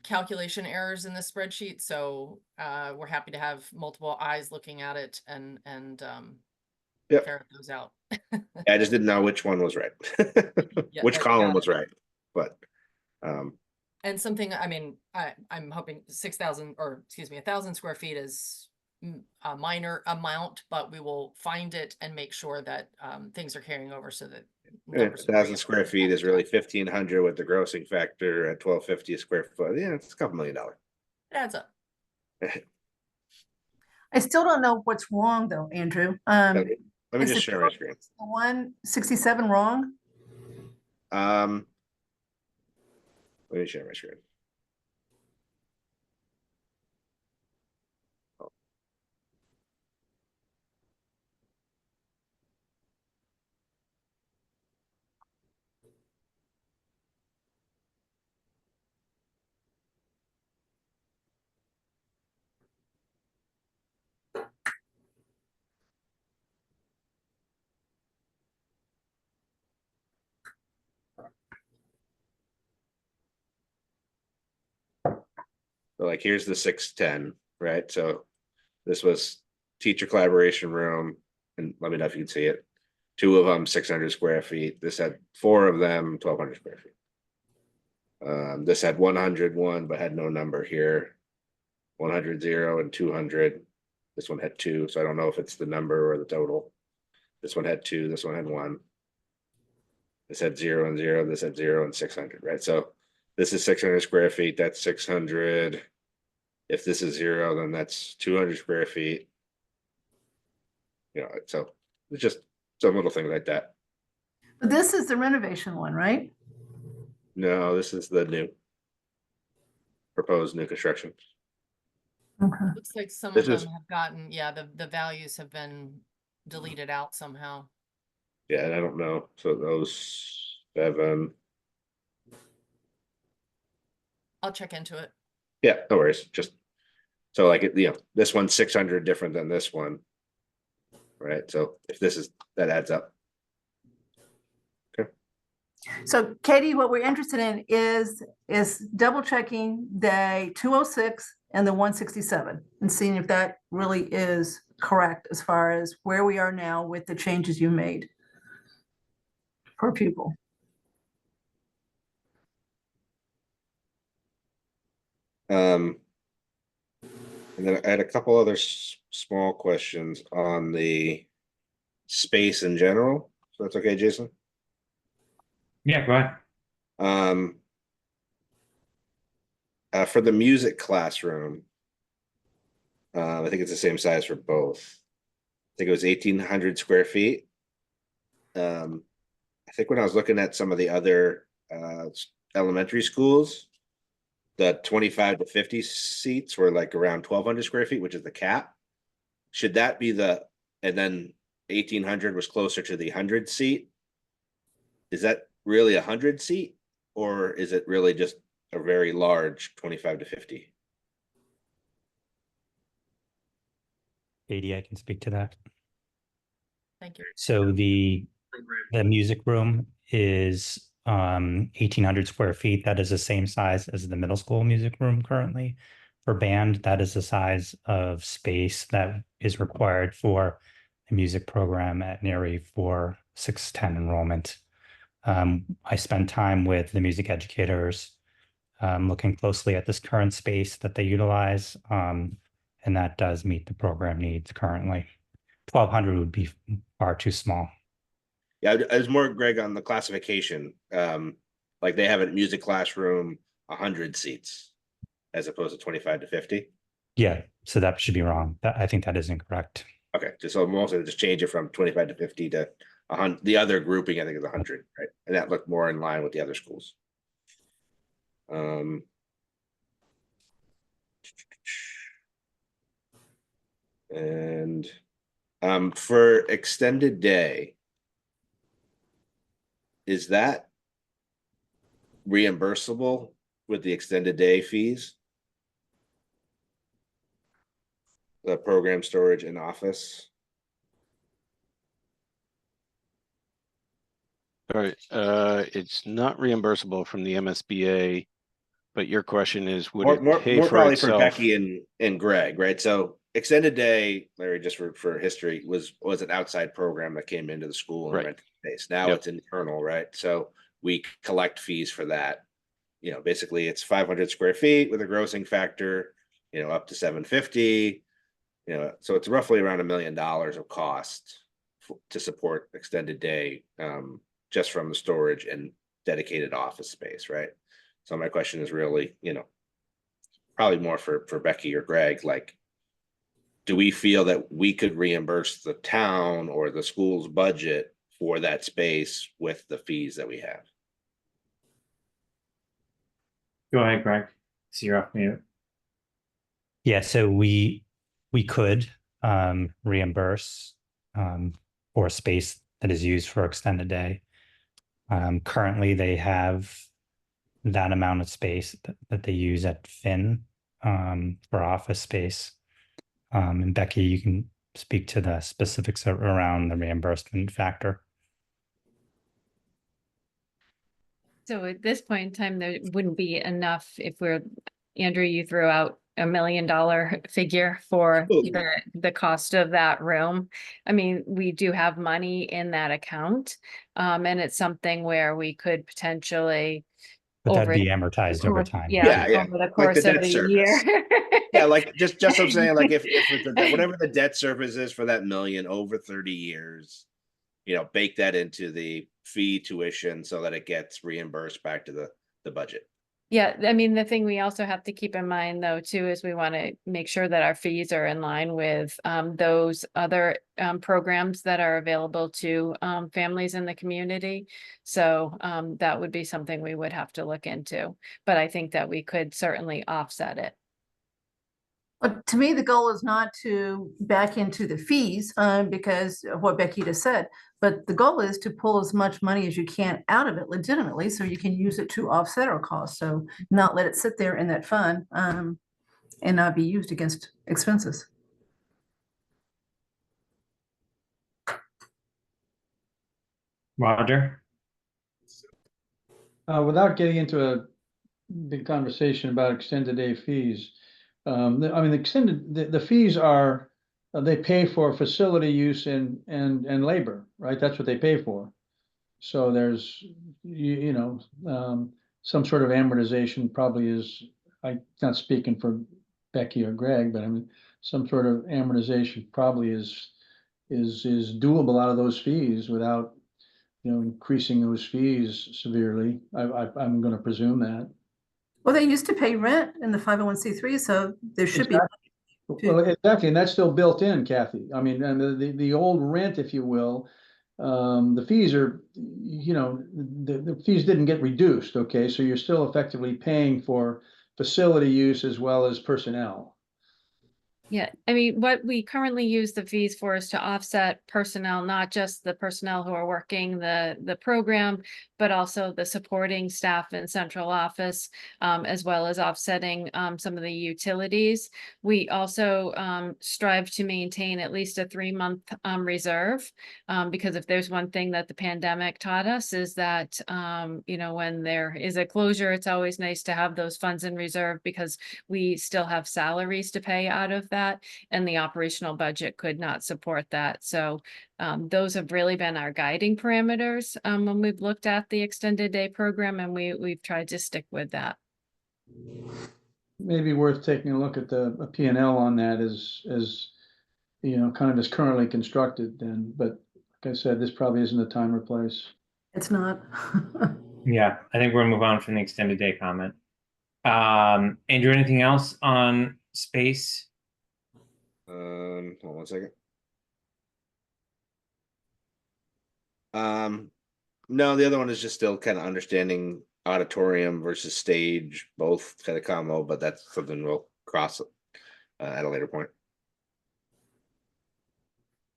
calculation errors in this spreadsheet, so we're happy to have multiple eyes looking at it and Yep. ferret those out. I just didn't know which one was right. Yeah, Which I column got was it. right. But And something, I mean, I'm hoping 6,000, or excuse me, 1,000 square feet is a minor amount, but we will find it and make sure that things are carrying over so that numbers are 1,000 square reimbursed feet at is the really time. 1,500 with the grossing factor at 1,250 a square foot. Yeah, it's a couple $1 million. It adds up. I still don't know what's wrong though, Andrew. Let me Is just the share my screen. 167 wrong? Let me share my screen. So like here's the 610, right? So this was teacher collaboration room, and let me know if you can see it. 2 of them 600 square feet. This had 4 of them 1,200 square feet. This had 101 but had no number here. 100, 0, and 200. This one had 2, so I don't know if it's the number or the total. This one had 2. This one had 1. This had 0 and 0. This had 0 and 600, right? So this is 600 square feet. That's 600. If this is 0, then that's 200 square feet. You know, so it's just some little things like that. But this is the renovation one, right? No, this is the new proposed new construction. Okay. Looks like some This of is- them have gotten, yeah, the values have been deleted out somehow. Yeah, and I don't know. So those 7. I'll check into it. Yeah, no worries. Just so like you know, this one's 600 different than this one. Right. So if this is that adds up. So Katie, what we're interested in is double checking the 206 and the 167 and seeing if that really is correct as far as where we are now with the changes you made per pupil. And then I had a couple other small questions on the space in general. So that's okay, Jason. Yeah, go ahead. For the music classroom, I think it's the same size for both. I think it was 1,800 square feet. I think when I was looking at some of the other elementary schools, the 25 to 50 seats were like around 1,200 square feet, which is the cap. Should that be and then 1,800 was closer to the 100 seat? Is that really 100 seat, or is it really just a very large 25 to 50? Katie, I can speak to that. Thank you. So the music room is 1,800 square feet. That is the same size as the middle school music room currently. For band, that is the size of space that is required for a music program at Neary for 610 enrollment. I spent time with the music educators, looking closely at this current space that they utilize, and that does meet the program needs currently. 1,200 would be far too small. Yeah, I was more, Greg, on the classification. Like they have a music classroom, 100 seats, as opposed to 25 to 50. Yeah, so that should be wrong. I think that is incorrect. Okay, so mostly just change it from 25 to 50 to 100. The other grouping, I think, is 100, right? And that looked more in line with the other schools. And for extended day, is that reimbursable with the extended day fees? The program storage and office? All right, it's not reimbursable from the MSBA, but your question is, would it pay more for probably for itself? Becky and Greg, right? So extended day, Larry, just for history, was an outside program that came into the school and Right. rented space. Now Yep. it's internal, right? So we collect fees for that. You know, basically it's 500 square feet with a grossing factor, you know, up to 750. You know, so it's roughly around $1 million of cost to support extended day, just from the storage and dedicated office space, right? So my question is really, you know, probably more for Becky or Greg, like, do we feel that we could reimburse the town or the school's budget for that space with the fees that we have? Go ahead, Greg. So you're off mute. Yeah, so we could reimburse for space that is used for extended day. Currently, they have that amount of space that they use at Finn for office space. And Becky, you can speak to the specifics around the reimbursement factor. So at this point in time, there wouldn't be enough if Andrew, you threw out $1 million figure for the cost of that room. I mean, we do have money in that account. And it's something where we could potentially. But that'd be amortized over time. Yeah. Over the course of the year. Yeah, like just I'm saying, like if whatever the debt service is for that $1 million over 30 years, you know, bake that into the fee tuition so that it gets reimbursed back to the budget. Yeah, I mean, the thing we also have to keep in mind though, too, is we want to make sure that our fees are in line with those other programs that are available to families in the community. So that would be something we would have to look into, but I think that we could certainly offset it. But to me, the goal is not to back into the fees, because of what Becky just said, but the goal is to pull as much money as you can out of it legitimately, so you can use it to offset our costs. So not let it sit there in that fund, and not be used against expenses. Roger? Without getting into a big conversation about extended day fees, I mean, the fees are, they pay for facility use and labor, right? That's what they pay for. So there's, you know, some sort of amortization probably is, I'm not speaking for Becky or Greg, but I mean, some sort of amortization probably is doable out of those fees without, you know, increasing those fees severely. I'm gonna presume that. Well, they used to pay rent in the 501(c)(3), so there should be. Well, exactly, and that's still built in, Kathy. I mean, and the old rent, if you will, the fees are, you know, the fees didn't get reduced, okay? So you're still effectively paying for facility use as well as personnel. Yeah, I mean, what we currently use the fees for is to offset personnel, not just the personnel who are working the program, but also the supporting staff in central office, as well as offsetting some of the utilities. We also strive to maintain at least a 3-month reserve, because if there's one thing that the pandemic taught us is that, you know, when there is a closure, it's always nice to have those funds in reserve because we still have salaries to pay out of that, and the operational budget could not support that. So those have really been our guiding parameters when we've looked at the extended day program, and we've tried to stick with that. Maybe worth taking a look at the P&L on that as you know, kind of as currently constructed then, but like I said, this probably isn't the time or place. It's not. Yeah, I think we're gonna move on from the extended day comment. Andrew, anything else on space? Hold on one second. No, the other one is just still kind of understanding auditorium versus stage, both kind of combo, but that's something we'll cross at a later point.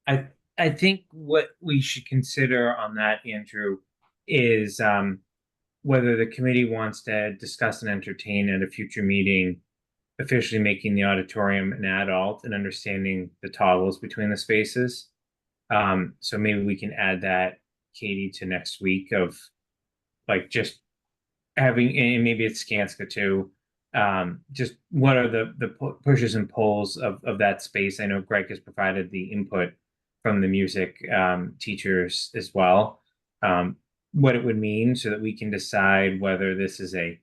I think what we should consider on that, Andrew, is whether the committee wants to discuss and entertain at a future meeting officially making the auditorium an adult and understanding the toggles between the spaces. So maybe we can add that, Katie, to next week of like just having, and maybe it's Skanska too. Just what are the pushes and pulls of that space? I know Greg has provided the input from the music teachers as well. What it would mean so that we can decide whether this is a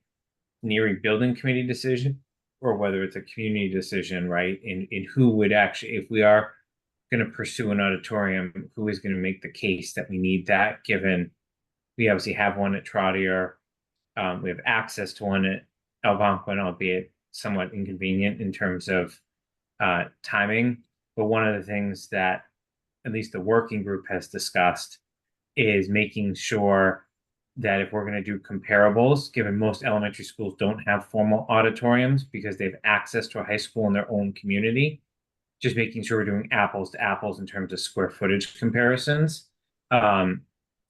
Neary building committee decision or whether it's a community decision, right? In who would actually, if we are going to pursue an auditorium, who is going to make the case that we need that, given we obviously have one at Trotter, we have access to one at Algonquin, albeit somewhat inconvenient in terms of timing. But one of the things that at least the working group has discussed is making sure that if we're going to do comparables, given most elementary schools don't have formal auditoriums because they have access to a high school in their own community, just making sure we're doing apples to apples in terms of square footage comparisons. And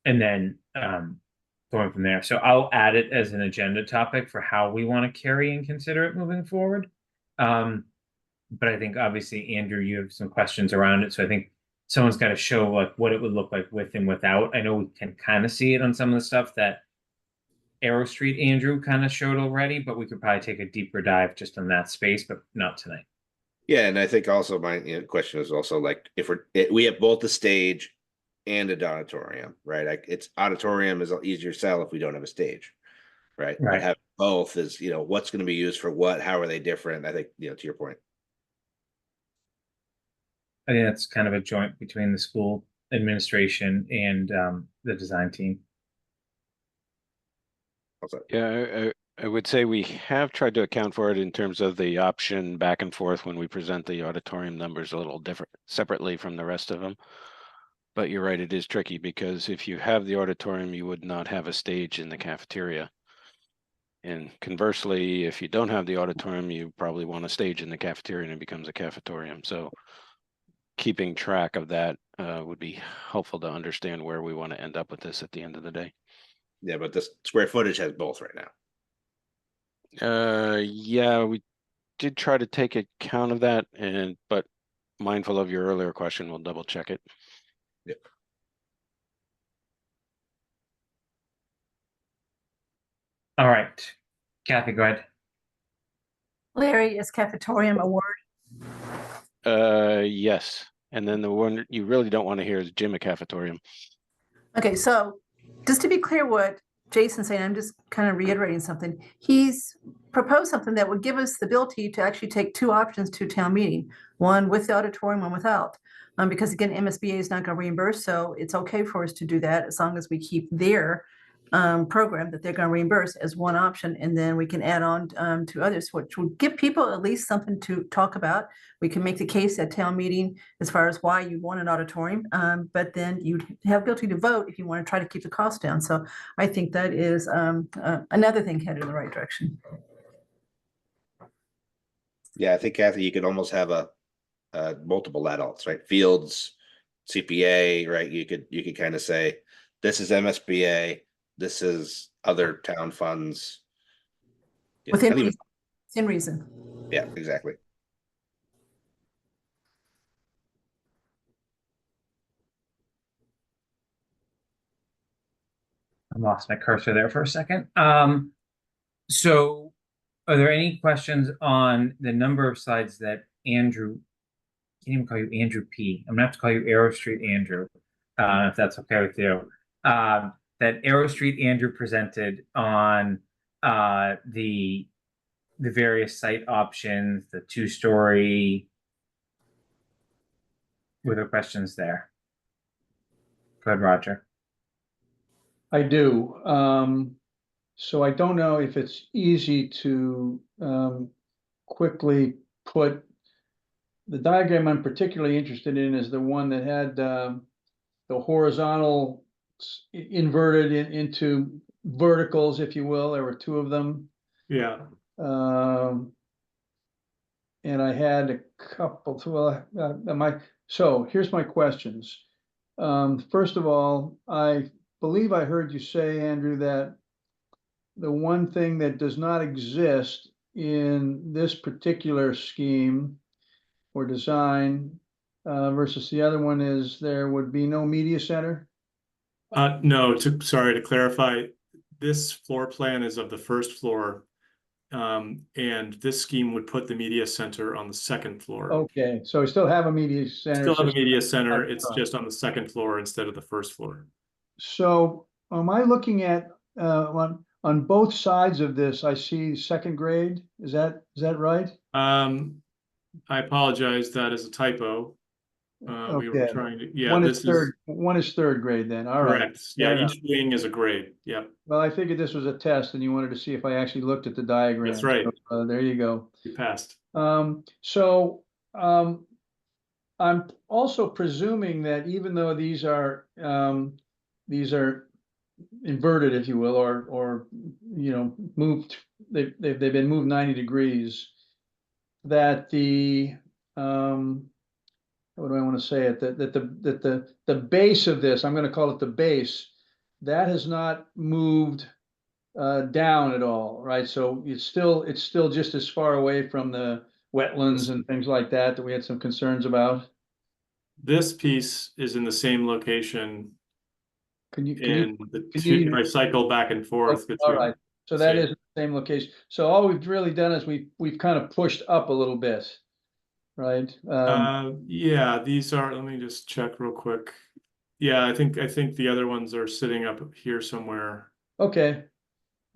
then going from there. So I'll add it as an agenda topic for how we want to carry and consider it moving forward. But I think obviously, Andrew, you have some questions around it. So I think someone's got to show like what it would look like with and without. I know we can kind of see it on some of the stuff that Arrow Street Andrew kind of showed already, but we could probably take a deeper dive just on that space, but not tonight. Yeah, and I think also my question is also like if we have both the stage and an auditorium, right? Like it's auditorium is easier to sell if we don't have a stage, right? Right. But have both is, you know, what's going to be used for what, how are they different? I think, you know, to your point. I think that's kind of a joint between the school administration and the design team. Also, Yeah, I would say we have tried to account for it in terms of the option back and forth when we present the auditorium numbers a little different, separately from the rest of them. But you're right, it is tricky because if you have the auditorium, you would not have a stage in the cafeteria. And conversely, if you don't have the auditorium, you probably want a stage in the cafeteria and it becomes a cafetorium. So keeping track of that would be helpful to understand where we want to end up with this at the end of the day. Yeah, but the square footage has both right now. Yeah, we did try to take account of that, but mindful of your earlier question, we'll double check it. Yep. All right, Kathy, go ahead. Larry, is cafetorium a word? Yes, and then the one you really don't want to hear is gym cafetorium. Okay, so just to be clear what Jason's saying, I'm just kind of reiterating something. He's proposed something that would give us the ability to actually take two options to town meeting, one with the auditorium, one without. Because again, MSBA is not going to reimburse, so it's okay for us to do that as long as we keep their program that they're going to reimburse as one option, and then we can add on to others, which will give people at least something to talk about. We can make the case at town meeting as far as why you want an auditorium, but then you have ability to vote if you want to try to keep the cost down. So I think that is another thing headed in the right direction. Yeah, I think Kathy, you could almost have a multiple adults, right? Fields, CPA, right? You could kind of say, this is MSBA, this is other town funds. Yeah, Within and even- reason. yeah, exactly. I lost my cursor there for a second. So are there any questions on the number of slides that Andrew, I can't even call you Andrew P. I'm gonna have to call you Arrow Street Andrew, if that's okay with you. That Arrow Street Andrew presented on the various site options, the 2-story. Were there questions there? Go ahead, Roger. I do. So I don't know if it's easy to quickly put the diagram I'm particularly interested in is the one that had the horizontal inverted into verticals, if you will. There were two of them. Yeah. And I had a couple. Well, so here's my questions. First of all, I believe I heard you say, Andrew, that the one thing that does not exist in this particular scheme or design versus the other one is there would be no media center? No, sorry to clarify, this floor plan is of the first floor. And this scheme would put the media center on the second floor. Okay, so we still have a media center. Still have a media center, it's just on the second floor instead of the first floor. So am I looking at on both sides of this, I see second grade, is that right? I apologize, that is a typo. We were Okay. trying to, yeah, One this is one is third grade then, all right. correct. Yeah, Fair enough. each wing is a grade, yeah, Well, I figured this was a test and you wanted to see if I actually looked at the diagram. that's right, So, there you go. you passed. So I'm also presuming that even though these are inverted, if you will, or you know, moved, they've been moved 90 degrees, that the what do I want to say it, that the base of this, I'm going to call it the base, that has not moved down at all, right? So it's still just as far away from the wetlands and things like that we had some concerns about. This piece is in the same location. If I cycle back and forth between. All right, so that is the same location. So all we've really done is we've kind of pushed up a little bit, right? Yeah, these are, let me just check real quick. Yeah, I think the other ones are sitting up here somewhere. Okay.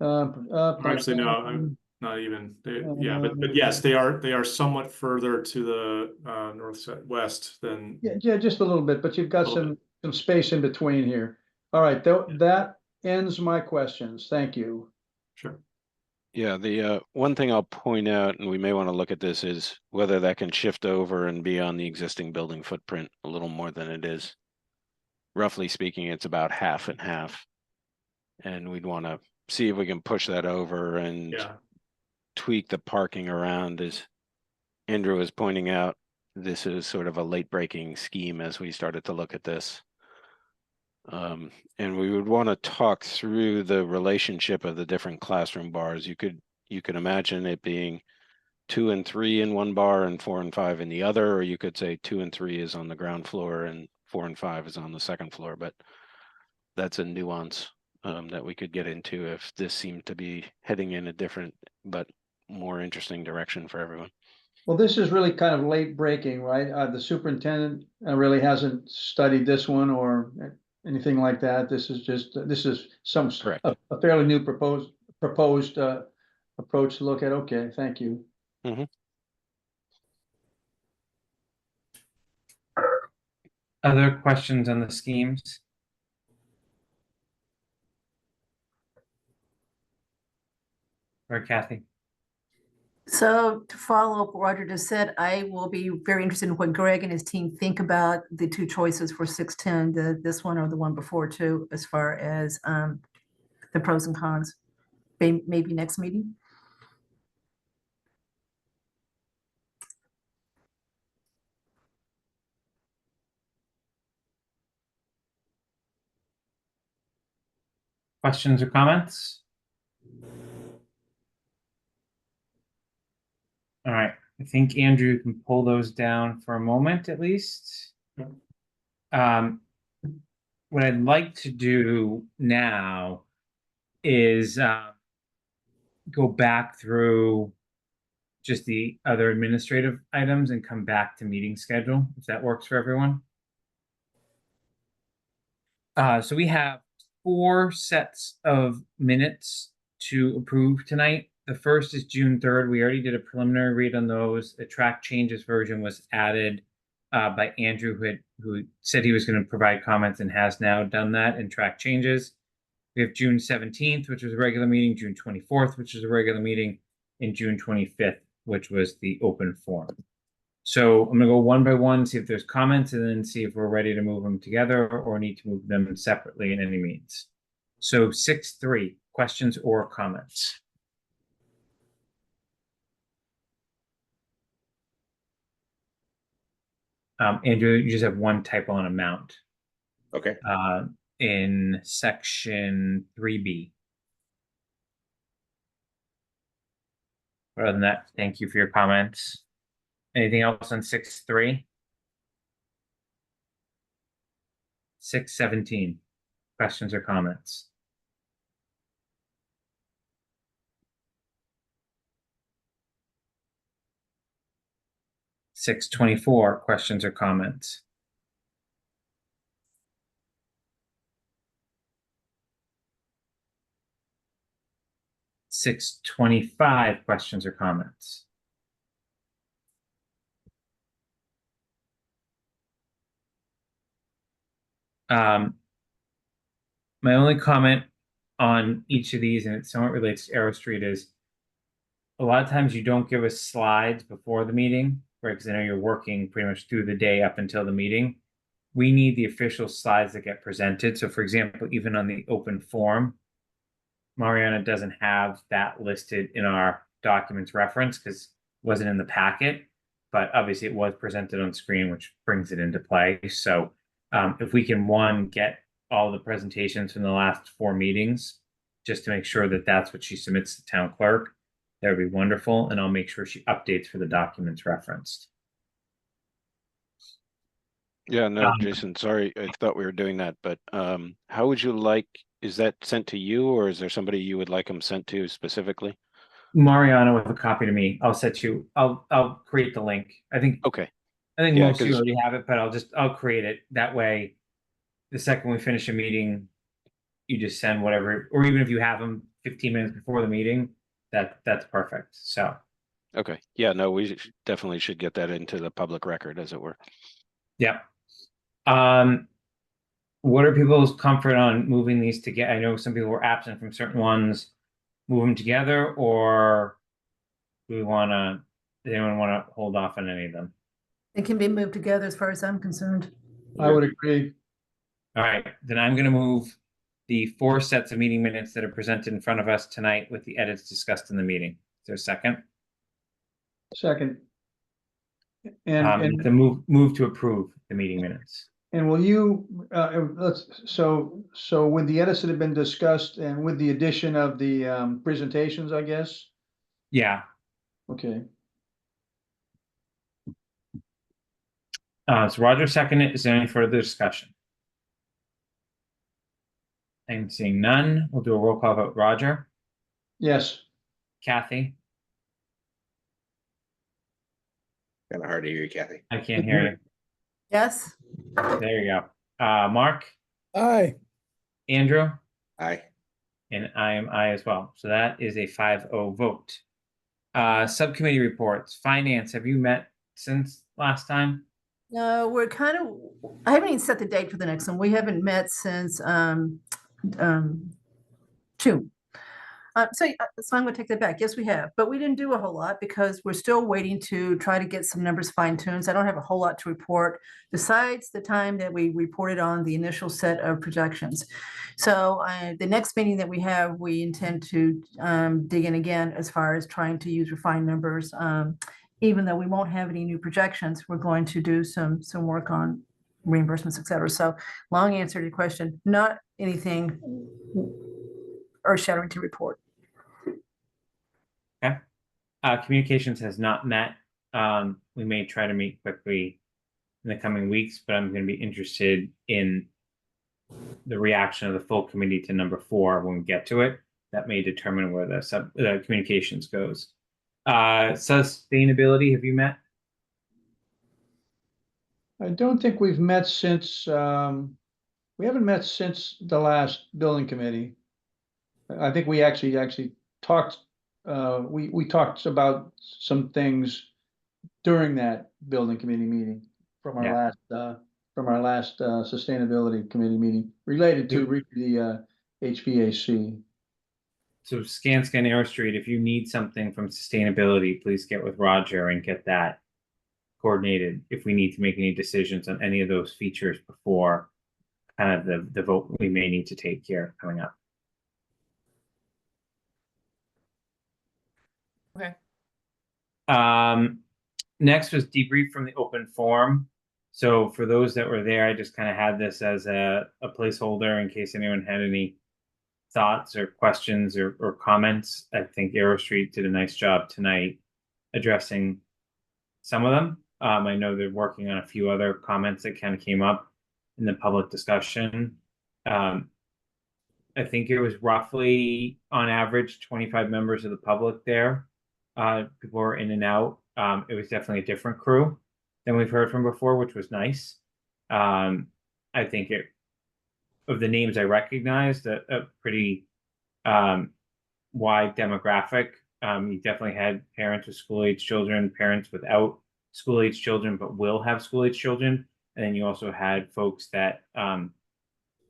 Actually, no, I'm not even. Yeah, but yes, they are somewhat further to the northwest than. Yeah, just a little bit, but you've got some space in between here. All right, that ends my questions. Thank you. Sure. Yeah, the one thing I'll point out, and we may want to look at this, is whether that can shift over and be on the existing building footprint a little more than it is. Roughly speaking, it's about half and half. And we'd want to see if we can push that over and Yeah. tweak the parking around. As Andrew was pointing out, this is sort of a late breaking scheme as we started to look at this. And we would want to talk through the relationship of the different classroom bars. You could imagine it being 2 and 3 in one bar and 4 and 5 in the other, or you could say 2 and 3 is on the ground floor and 4 and 5 is on the second floor. But that's a nuance that we could get into if this seemed to be heading in a different but more interesting direction for everyone. Well, this is really kind of late breaking, right? The superintendent really hasn't studied this one or anything like that. This is just, this is Correct. a fairly new proposed approach to look at. Okay, thank you. Mm-hmm. Other questions on the schemes? Or Kathy? So to follow up what Roger just said, I will be very interested in what Greg and his team think about the two choices for 610, this one or the one before too, as far as the pros and cons. Maybe next meeting. Questions or comments? All right, I think Andrew can pull those down for a moment at least. What I'd like to do now is go back through just the other administrative items and come back to meeting schedule, if that works for everyone. So we have 4 sets of minutes to approve tonight. The first is June 3rd. We already did a preliminary read on those. The track changes version was added by Andrew, who said he was going to provide comments and has now done that in track changes. We have June 17th, which was a regular meeting, June 24th, which was a regular meeting, and June 25th, which was the open forum. So I'm gonna go one by one, see if there's comments, and then see if we're ready to move them together or need to move them separately in any means. So 6.3, questions or comments? Andrew, you just have one typo on amount. Okay. In section 3B. Other than that, thank you for your comments. Anything else on 6.3? 6.17, questions or comments? (6.24), questions or comments? (6.25), questions or comments? My only comment on each of these, and it somewhat relates to Arrow Street, is a lot of times you don't give us slides before the meeting, right? Because I know you're working pretty much through the day up until the meeting. We need the official slides that get presented. So for example, even on the open forum, Mariana doesn't have that listed in our documents reference because it wasn't in the packet, but obviously it was presented on screen, which brings it into play. So if we can, one, get all the presentations from the last 4 meetings, just to make sure that that's what she submits to the town clerk, that would be wonderful. And I'll make sure she updates for the documents referenced. Yeah, no, Jason, sorry, I thought we were doing that, but how would you like, is that sent to you or is there somebody you would like them sent to specifically? Mariana with a copy to me. I'll set you, I'll create the link. I think Okay. Yeah, most of you 'cause- already have it, but I'll create it. That way, the second we finish a meeting, you just send whatever, or even if you have them 15 minutes before the meeting, that's perfect. So, Okay, yeah, no, we definitely should get that into the public record, as it were. yeah. What are people's comfort on moving these together? I know some people were absent from certain ones. move them together, or do we wanna, does anyone wanna hold off on any of them? It can be moved together as far as I'm concerned. I would agree. All right, then I'm gonna move the 4 sets of meeting minutes that are presented in front of us tonight with the edits discussed in the meeting. Is there a second? Second. And The move to approve the meeting minutes. and will you, so with the edits that have been discussed and with the addition of the presentations, I guess? Yeah, Okay, so Roger seconded. Is there any further discussion? I'm seeing none. We'll do a roll call vote. Roger, yes, Kathy, Kind of hard to hear you, Kathy. I can't hear you. Yes? There you go. Mark, Aye. Andrew, Aye. and I am I as well. So that is a 5-0 vote. Subcommittee reports. Finance, have you met since last time? No, we're kind of, I haven't even set the date for the next one. We haven't met since June. So I'm going to take that back. Yes, we have, but we didn't do a whole lot because we're still waiting to try to get some numbers fine-tuned. I don't have a whole lot to report besides the time that we reported on the initial set of projections. So the next meeting that we have, we intend to dig in again as far as trying to use refined numbers. Even though we won't have any new projections, we're going to do some work on reimbursements, et cetera. So long answer to your question, not anything earth-shattering to report. Okay. Communications has not met. We may try to meet quickly in the coming weeks, but I'm going to be interested in the reaction of the full committee to number 4 when we get to it. That may determine where the communications goes. Sustainability, have you met? I don't think we've met since, we haven't met since the last building committee. I think we actually talked, we talked about some things during that building committee meeting from our last sustainability committee meeting related to the HVAC. So Scan Arrow Street, if you need something from sustainability, please get with Roger and get that coordinated if we need to make any decisions on any of those features before kind of the vote we may need to take here coming up. Okay. Next was debrief from the open forum. So for those that were there, I just kind of had this as a placeholder in case anyone had any thoughts or questions or comments. I think Arrow Street did a nice job tonight addressing some of them. I know they're working on a few other comments that kind of came up in the public discussion. I think it was roughly on average 25 members of the public there. People were in and out. It was definitely a different crew than we've heard from before, which was nice. I think of the names I recognized, a pretty wide demographic. You definitely had parents with school-age children, parents without school-age children, but will have school-age children. And then you also had folks that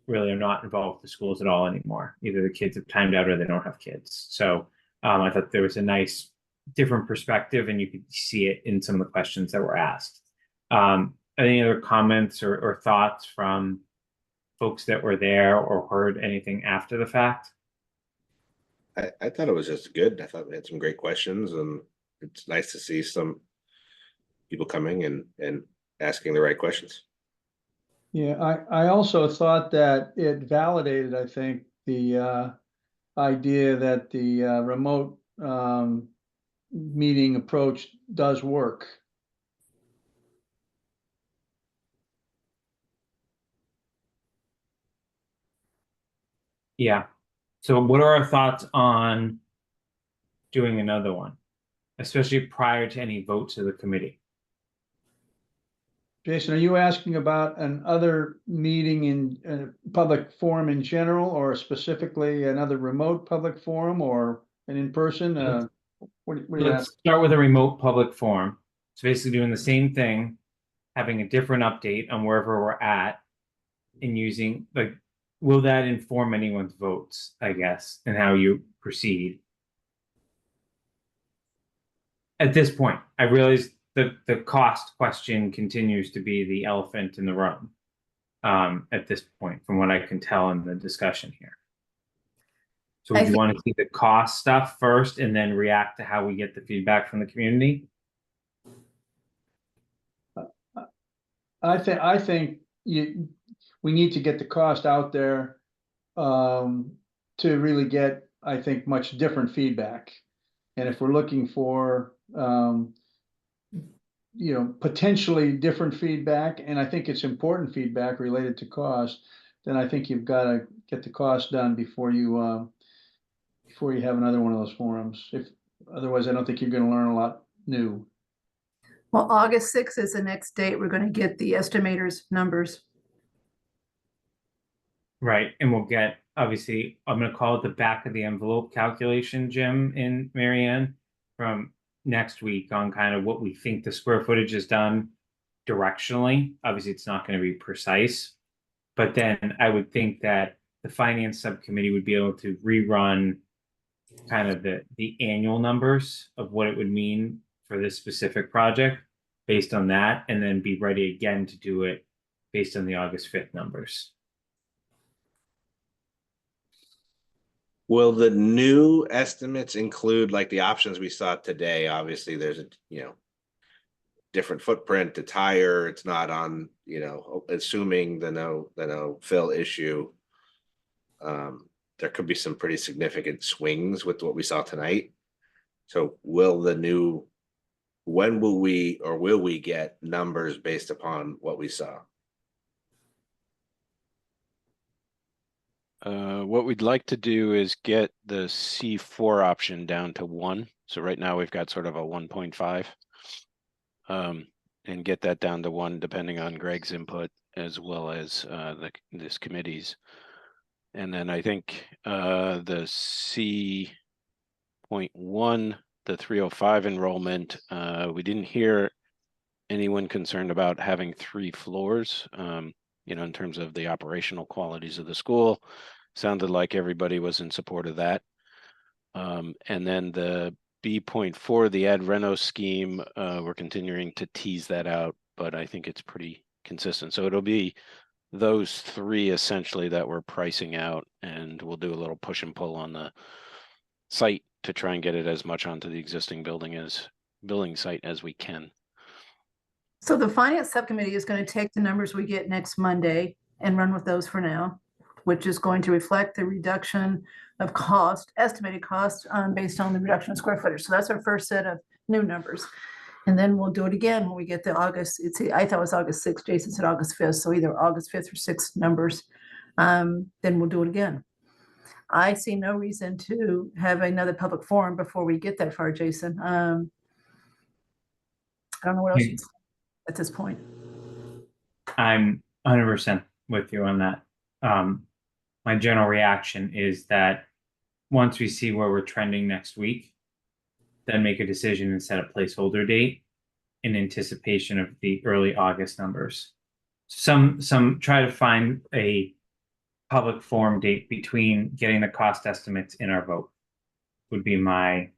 really are not involved with the schools at all anymore. Either the kids have timed out or they don't have kids. So I thought there was a nice different perspective, and you could see it in some of the questions that were asked. Any other comments or thoughts from folks that were there or heard anything after the fact? I thought it was just good. I thought we had some great questions, and it's nice to see some people coming and asking the right questions. Yeah, I also thought that it validated, I think, the idea that the remote meeting approach does work. Yeah. So what are our thoughts on doing another one, especially prior to any votes of the committee? Jason, are you asking about another meeting in public forum in general, or specifically another remote public forum, or an in-person? What are you Let's asking? start with a remote public forum. So basically doing the same thing, having a different update on wherever we're at, and using, like, will that inform anyone's votes, I guess, and how you proceed? at this point, I realize that the cost question continues to be the elephant in the room. At this point, from what I can tell in the discussion here. So I would you think- want to see the cost stuff first and then react to how we get the feedback from the community? I think we need to get the cost out there to really get, I think, much different feedback. And if we're looking for potentially different feedback, and I think it's important feedback related to cost, then I think you've got to get the cost done before you have another one of those forums. Otherwise, I don't think you're going to learn a lot new. Well, August 6th is the next date. We're going to get the estimators numbers. Right, and we'll get, obviously, I'm gonna call it the back of the envelope calculation, Jim and Marianne, from next week on kind of what we think the square footage is done directionally. Obviously, it's not gonna be precise. But then I would think that the finance subcommittee would be able to rerun kind of the annual numbers of what it would mean for this specific project based on that, and then be ready again to do it based on the August 5th numbers. Will the new estimates include like the options we saw today? Obviously, there's a different footprint, the tire, it's not on, assuming the no fill issue. There could be some pretty significant swings with what we saw tonight. So will we get numbers based upon what we saw? What we'd like to do is get the C4 option down to 1. So right now we've got sort of a 1.5. And get that down to 1, depending on Greg's input as well as this committee's. And then I think the C.1, the 305 enrollment, we didn't hear anyone concerned about having 3 floors, in terms of the operational qualities of the school. Sounded like everybody was in support of that. And then the B.4, the ad reno scheme, we're continuing to tease that out, but I think it's pretty consistent. So it'll be those 3 essentially that we're pricing out, and we'll do a little push and pull on the site to try and get it as much onto the existing building site as we can. So the finance subcommittee is going to take the numbers we get next Monday and run with those for now, which is going to reflect the reduction of cost, estimated cost, based on the reduction of square footage. So that's our first set of new numbers. And then we'll do it again when we get the August, I thought it was August 6th, Jason said August 5th, so either August 5th or 6th numbers. Then we'll do it again. I see no reason to have another public forum before we get that far, Jason. I don't know what else you'd say at this point. I'm 100% with you on that. My general reaction is that once we see where we're trending next week, then make a decision and set a placeholder date in anticipation of the early August numbers. Some try to find a public forum date between getting the cost estimates in our vote would be my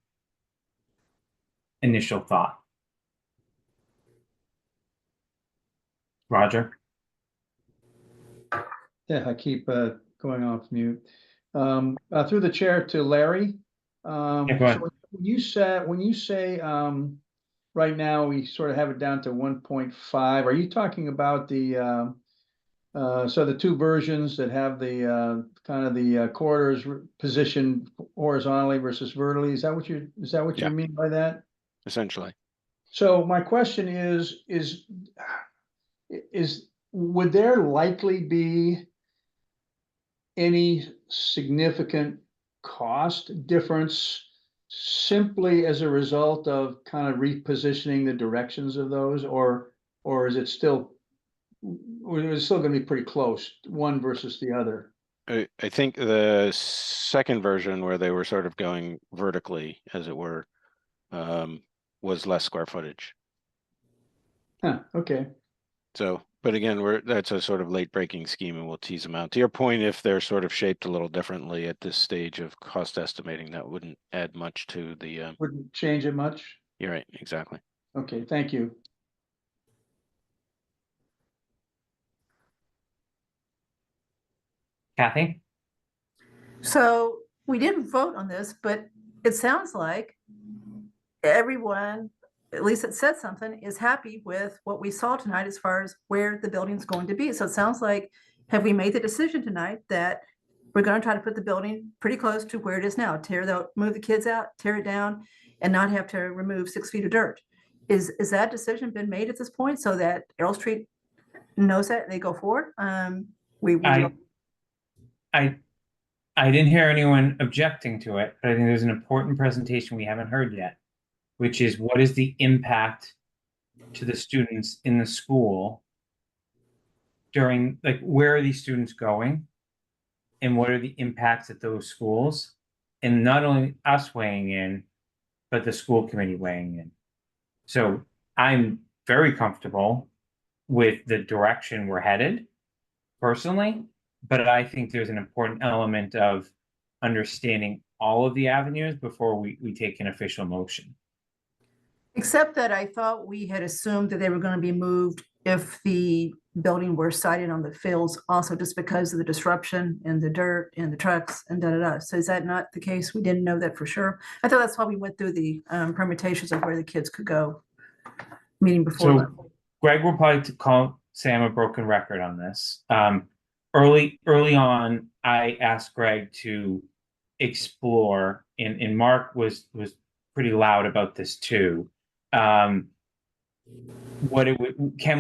initial thought. Roger? Yeah, I keep going off mute. Through the chair to Larry. Yeah, go ahead. So when you say right now we sort of have it down to 1.5, are you talking about the so the 2 versions that have the kind of the corridors positioned horizontally versus vertically? Is that what you Yeah. mean by that? Essentially. So my question is would there likely be any significant cost difference simply as a result of kind of repositioning the directions of those, or is it still going to be pretty close, one versus the other? I think the second version, where they were sort of going vertically, as it were, was less square footage. Huh, okay. So, but again, that's a sort of late breaking scheme, and we'll tease them out. To your point, if they're sort of shaped a little differently at this stage of cost estimating, that wouldn't add much to the. Wouldn't change it much? You're right, exactly. Okay, thank you. Kathy? So we didn't vote on this, but it sounds like everyone, at least it said something, is happy with what we saw tonight as far as where the building's going to be. So it sounds like, have we made the decision tonight that we're going to try to put the building pretty close to where it is now, move the kids out, tear it down, and not have to remove 6 feet of dirt? Is that decision been made at this point so that Earl Street knows that and they go forward? I didn't hear anyone objecting to it, but I think there's an important presentation we haven't heard yet, which is what is the impact to the students in the school during, like, where are these students going? And what are the impacts at those schools? And not only us weighing in, but the school committee weighing in. So I'm very comfortable with the direction we're headed personally, but I think there's an important element of understanding all of the avenues before we take an official motion. Except that I thought we had assumed that they were going to be moved if the building were sited on the fields also, just because of the disruption and the dirt and the trucks and da-da-da. So is that not the case? We didn't know that for sure. I thought that's why we went through the permutations of where the kids could go, meeting before. So Greg will probably call Sam a broken record on this. Early on, I asked Greg to explore, and Mark was pretty loud about this too. Can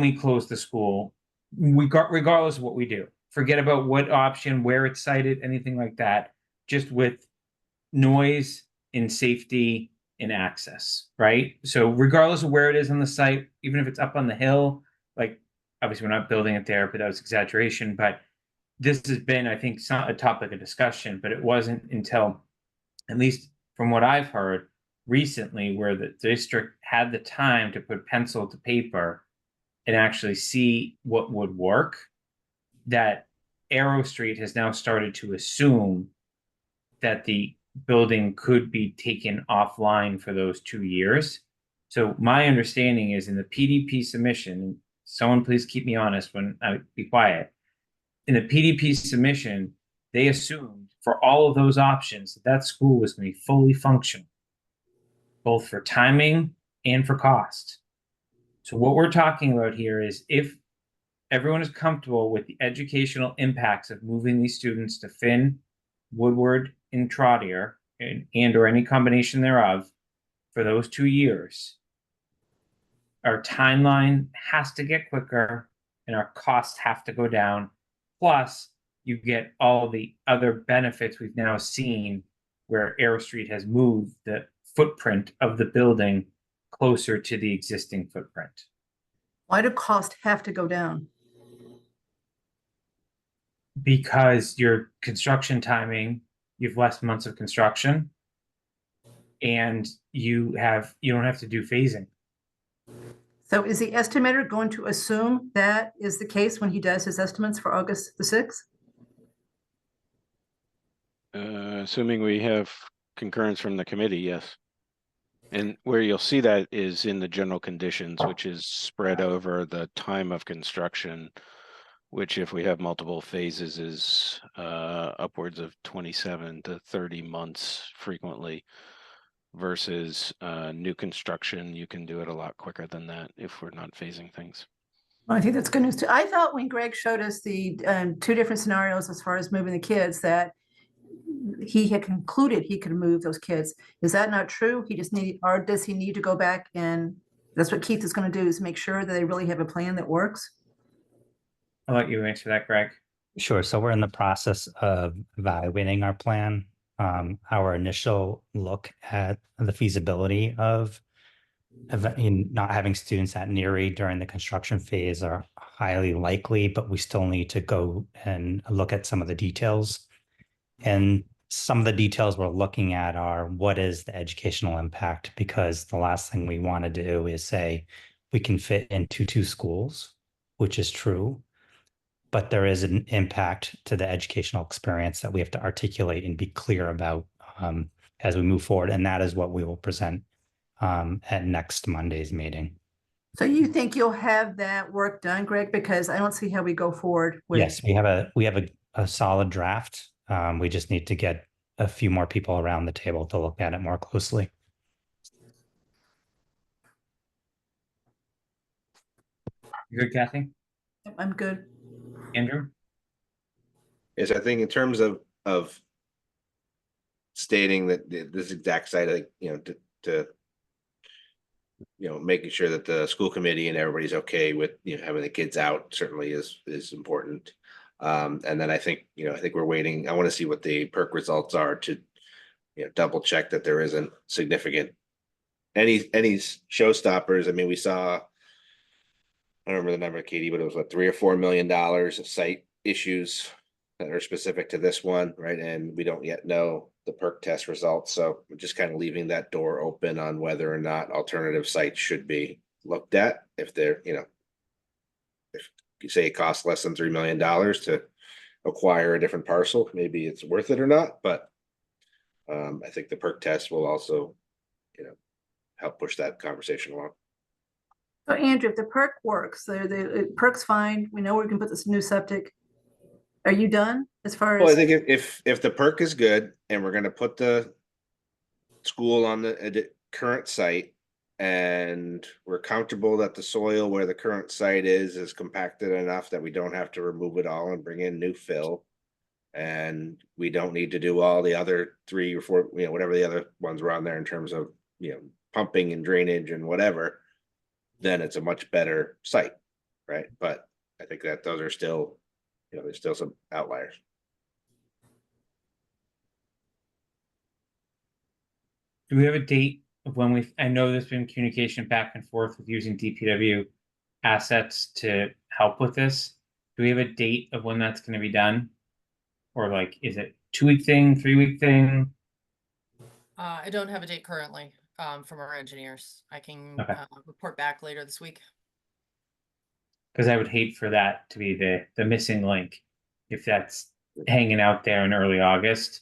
we close the school regardless of what we do? Forget about what option, where it's sited, anything like that, just with noise and safety and access, right? So regardless of where it is on the site, even if it's up on the hill, like obviously we're not building it there, but that was exaggeration. But this has been, I think, a topic of discussion, but it wasn't until, at least from what I've heard recently, where the district had the time to put pencil to paper and actually see what would work, that Arrow Street has now started to assume that the building could be taken offline for those 2 years. So my understanding is in the PDP submission, someone please keep me honest when I be quiet. In the PDP submission, they assumed for all of those options that school was going to be fully functional, both for timing and for cost. So what we're talking about here is if everyone is comfortable with the educational impacts of moving these students to Finn, Woodward, and Trotter, and or any combination thereof for those 2 years, our timeline has to get quicker and our costs have to go down. Plus, you get all the other benefits we've now seen where Arrow Street has moved the footprint of the building closer to the existing footprint. Why do costs have to go down? Because your construction timing, you have less months of construction, and you don't have to do phasing. So is the estimator going to assume that is the case when he does his estimates for August the 6th? Assuming we have concurrence from the committee, yes. And where you'll see that is in the general conditions, which is spread over the time of construction, which if we have multiple phases is upwards of 27 to 30 months frequently, versus new construction. You can do it a lot quicker than that if we're not phasing things. Well, I think that's good news too. I thought when Greg showed us the 2 different scenarios as far as moving the kids, that he had concluded he could move those kids. Is that not true? He just need, or does he need to go back, and that's what Keith is going to do, is make sure that they really have a plan that works? I'll let you answer that, Greg. Sure. So we're in the process of evaluating our plan. Our initial look at the feasibility of not having students at Neary during the construction phase are highly likely, but we still need to go and look at some of the details. And some of the details we're looking at are, what is the educational impact? Because the last thing we want to do is say we can fit into 2 schools, which is true, but there is an impact to the educational experience that we have to articulate and be clear about as we move forward. And that is what we will present at next Monday's meeting. So you think you'll have that work done, Greg? Because I don't see how we go forward with. Yes, we have a solid draft. We just need to get a few more people around the table to look at it more closely. You good, Kathy? I'm good. Andrew? Is I think in terms of stating that this exact site, like, to making sure that the school committee and everybody's okay with, having the kids out certainly is important. And then I think we're waiting. I want to see what the perk results are to, double check that there isn't significant any showstoppers. I mean, we saw, I don't remember the number, Katie, but it was what, $3 or $4 million of site issues that are specific to this one, right? And we don't yet know the perk test results. So we're just kind of leaving that door open on whether or not alternative sites should be looked at. If they're, if you say it costs less than $3 million to acquire a different parcel, maybe it's worth it or not. But I think the perk test will also, help push that conversation along. So Andrew, if the perk works, the perk's fine. We know we can put this new septic. Are you done as far Well, I as? think if the perk is good and we're gonna put the school on the current site, and we're comfortable that the soil where the current site is compacted enough that we don't have to remove it all and bring in new fill, and we don't need to do all the other 3 or 4, whatever the other ones were on there in terms of, pumping and drainage and whatever, then it's a much better site, right? But I think that those are still, there's still some outliers. Do we have a date of when I know there's been communication back and forth with using DPW assets to help with this. Do we have a date of when that's going to be done? Or like, is it 2-week thing, 3-week thing? I don't have a date currently, from our engineers. I can, Okay. report back later this week. Because I would hate for that to be the missing link if that's hanging out there in early August.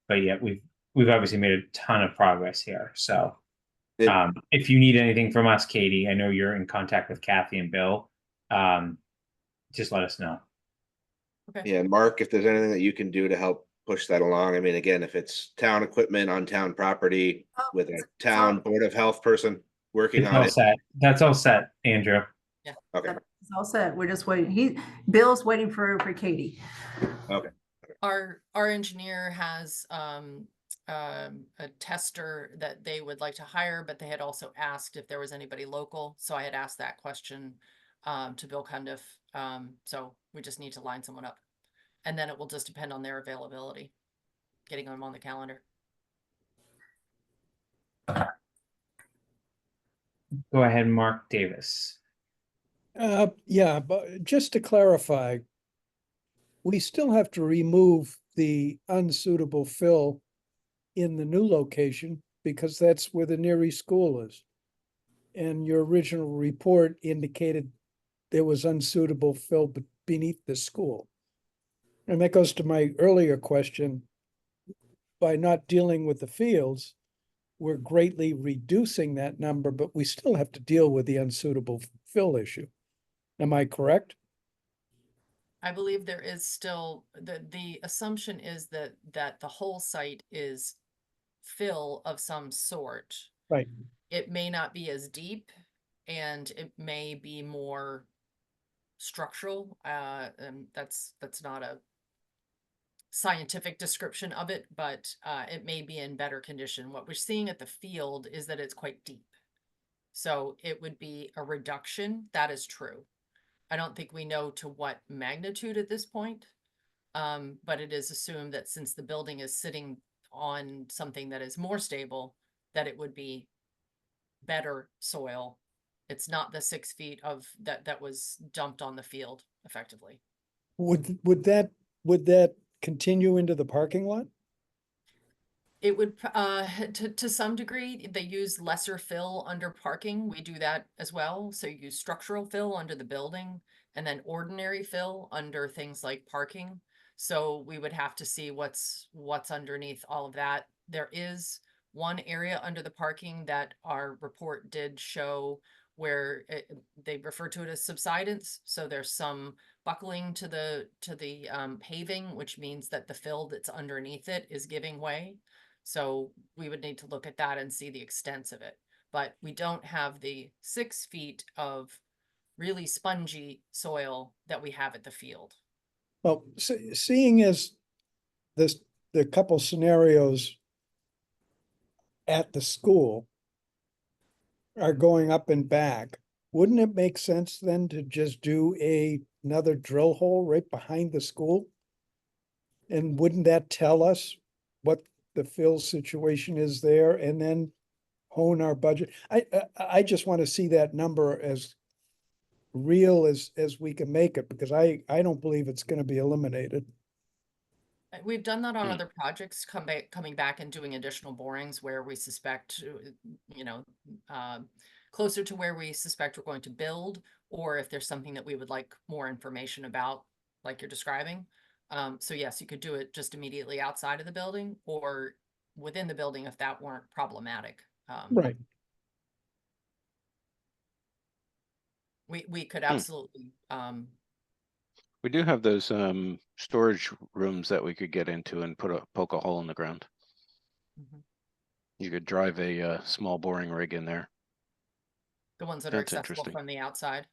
But yet we've obviously made a ton of progress here. So if you need anything from us, Katie, I know you're in contact with Kathy and Bill. Just let us know. Okay. Yeah, Mark, if there's anything that you can do to help push that along. I mean, again, if it's town equipment on town property with a town board of health person working It's on all it. set. That's all set, Andrew. Yeah. Okay. It's all set. We're just waiting. Bill's waiting for Katie. Okay. Our engineer has a tester that they would like to hire, but they had also asked if there was anybody local. So I had asked that question to Bill Cundiff. So we just need to line someone up. And then it will just depend on their availability, getting them on the calendar. Go ahead, Mark Davis. Yeah, but just to clarify, we still have to remove the unsuitable fill in the new location because that's where the Neary school is. And your original report indicated there was unsuitable fill beneath the school. And that goes to my earlier question. By not dealing with the fields, we're greatly reducing that number, but we still have to deal with the unsuitable fill issue. Am I correct? I believe there is still the assumption is that the whole site is fill of some sort. Right. It may not be as deep and it may be more structural. And that's not a scientific description of it, but it may be in better condition. What we're seeing at the field is that it's quite deep. So it would be a reduction. That is true. I don't think we know to what magnitude at this point. But it is assumed that since the building is sitting on something that is more stable, that it would be better soil. It's not the 6 feet of that was dumped on the field effectively. Would that continue into the parking lot? It would, to some degree, they use lesser fill under parking. We do that as well. So you use structural fill under the building and then ordinary fill under things like parking. So we would have to see what's underneath all of that. There is one area under the parking that our report did show where they refer to it as subsidence. So there's some buckling to the paving, which means that the fill that's underneath it is giving way. So we would need to look at that and see the extent of it. But we don't have the 6 feet of really spongy soil that we have at the field. Well, seeing as the couple scenarios at the school are going up and back, wouldn't it make sense then to just do another drill hole right behind the school? And wouldn't that tell us what the fill situation is there and then hone our budget? I just want to see that number as real as we can make it, because I don't believe it's going to be eliminated. We've done that on other projects, coming back and doing additional borings where we suspect, you know, closer to where we suspect we're going to build, or if there's something that we would like more information about, like you're describing. So yes, you could do it just immediately outside of the building or within the building if that weren't problematic. Right. We could absolutely, We do have those storage rooms that we could get into and poke a hole in the ground. Mhm. You could drive a small boring rig in there. The ones that are That's accessible interesting. from the outside.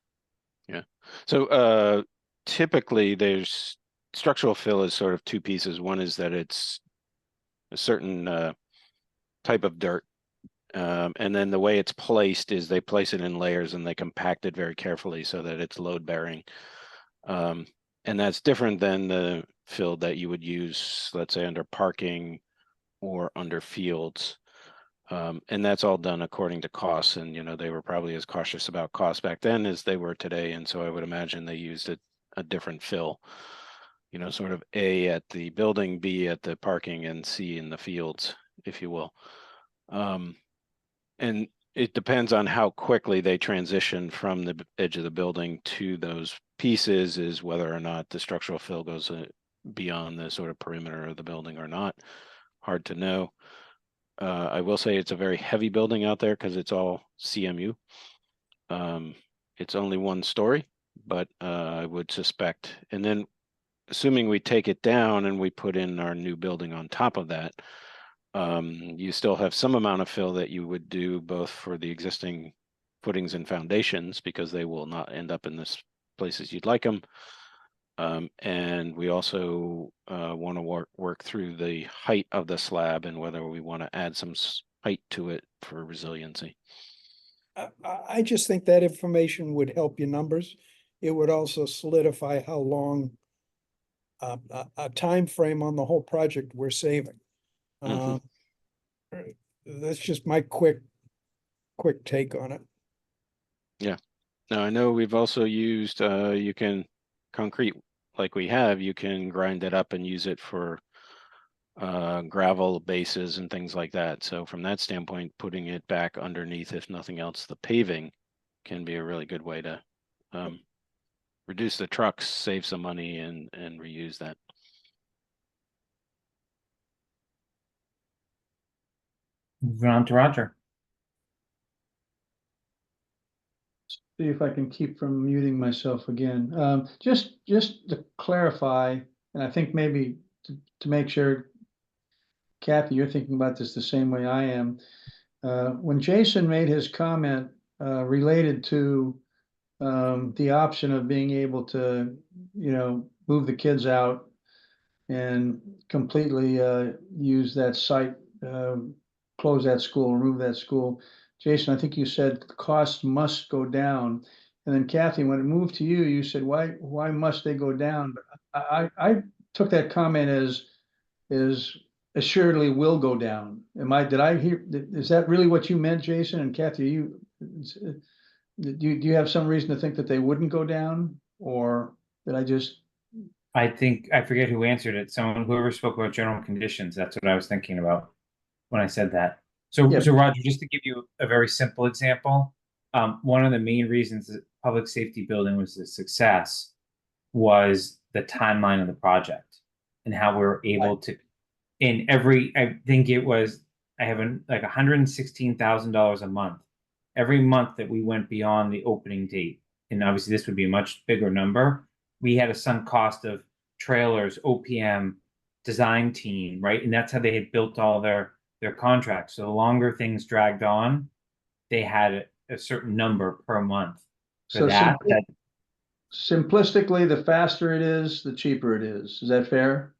Yeah. So typically there's structural fill is sort of 2 pieces. One is that it's a certain type of dirt. And then the way it's placed is they place it in layers and they compact it very carefully so that it's load bearing. And that's different than the fill that you would use, let's say, under parking or under fields. And that's all done according to costs. And, you know, they were probably as cautious about cost back then as they were today. And so I would imagine they used a different fill, you know, sort of A at the building, B at the parking, and C in the fields, if you will. And it depends on how quickly they transition from the edge of the building to those pieces, is whether or not the structural fill goes beyond the sort of perimeter of the building or not. Hard to know. I will say it's a very heavy building out there because it's all CMU. It's only 1 story, but I would suspect, and then assuming we take it down and we put in our new building on top of that, you still have some amount of fill that you would do both for the existing footings and foundations, because they will not end up in the places you'd like them. And we also want to work through the height of the slab and whether we want to add some height to it for resiliency. I just think that information would help your numbers. It would also solidify how long a time frame on the whole project we're saving. That's just my quick take on it. Yeah. Now I know we've also used you can concrete like we have, you can grind it up and use it for gravel bases and things like that. So from that standpoint, putting it back underneath, if nothing else, the paving can be a really good way to reduce the trucks, save some money, and reuse that. Moving on to Roger. See if I can keep from muting myself again. Just to clarify, and I think maybe to make sure, Kathy, you're thinking about this the same way I am. When Jason made his comment related to the option of being able to, you know, move the kids out and completely use that site, close that school, remove that school. Jason, I think you said the cost must go down. And then Kathy, when it moved to you, you said, why must they go down? But I took that comment as assuredly will go down. Did I hear, is that really what you meant, Jason? And Kathy, do you have some reason to think that they wouldn't go down? Or did I just? I think, I forget who answered it. Whoever spoke about general conditions, that's what I was thinking about when I said that. So Roger, just to give you a very simple example, one of the main reasons that public safety building was a success was the timeline of the project and how we were able to, I think it was I have like $116,000 a month. Every month that we went beyond the opening date, and obviously this would be a much bigger number, we had a sunk cost of trailers, OPM, design team, right? And that's how they had built all their contracts. So the longer things dragged on, they had a certain number per month for So that. simplistically, the faster it is, the cheaper it is. Is that fair?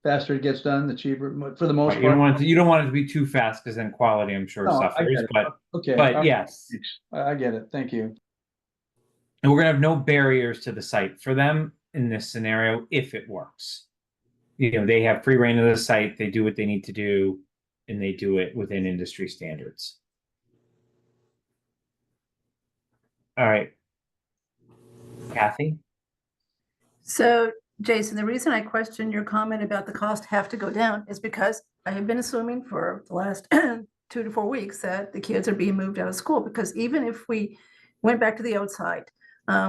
Faster it gets done, the cheaper, for the most Right, you don't part. want it to be too fast because then quality, I'm sure, No, I suffers. get it. But Okay. but yes, I get it. Thank you. and we're gonna have no barriers to the site for them in this scenario if it works. You know, they have free reign of the site, they do what they need to do, and they do it within industry standards. All right. Kathy? So, Jason, the reason I question your comment about the cost have to go down is because I have been assuming for the last 2 to 4 weeks that the kids are being moved out of school, because even if we went back to the outside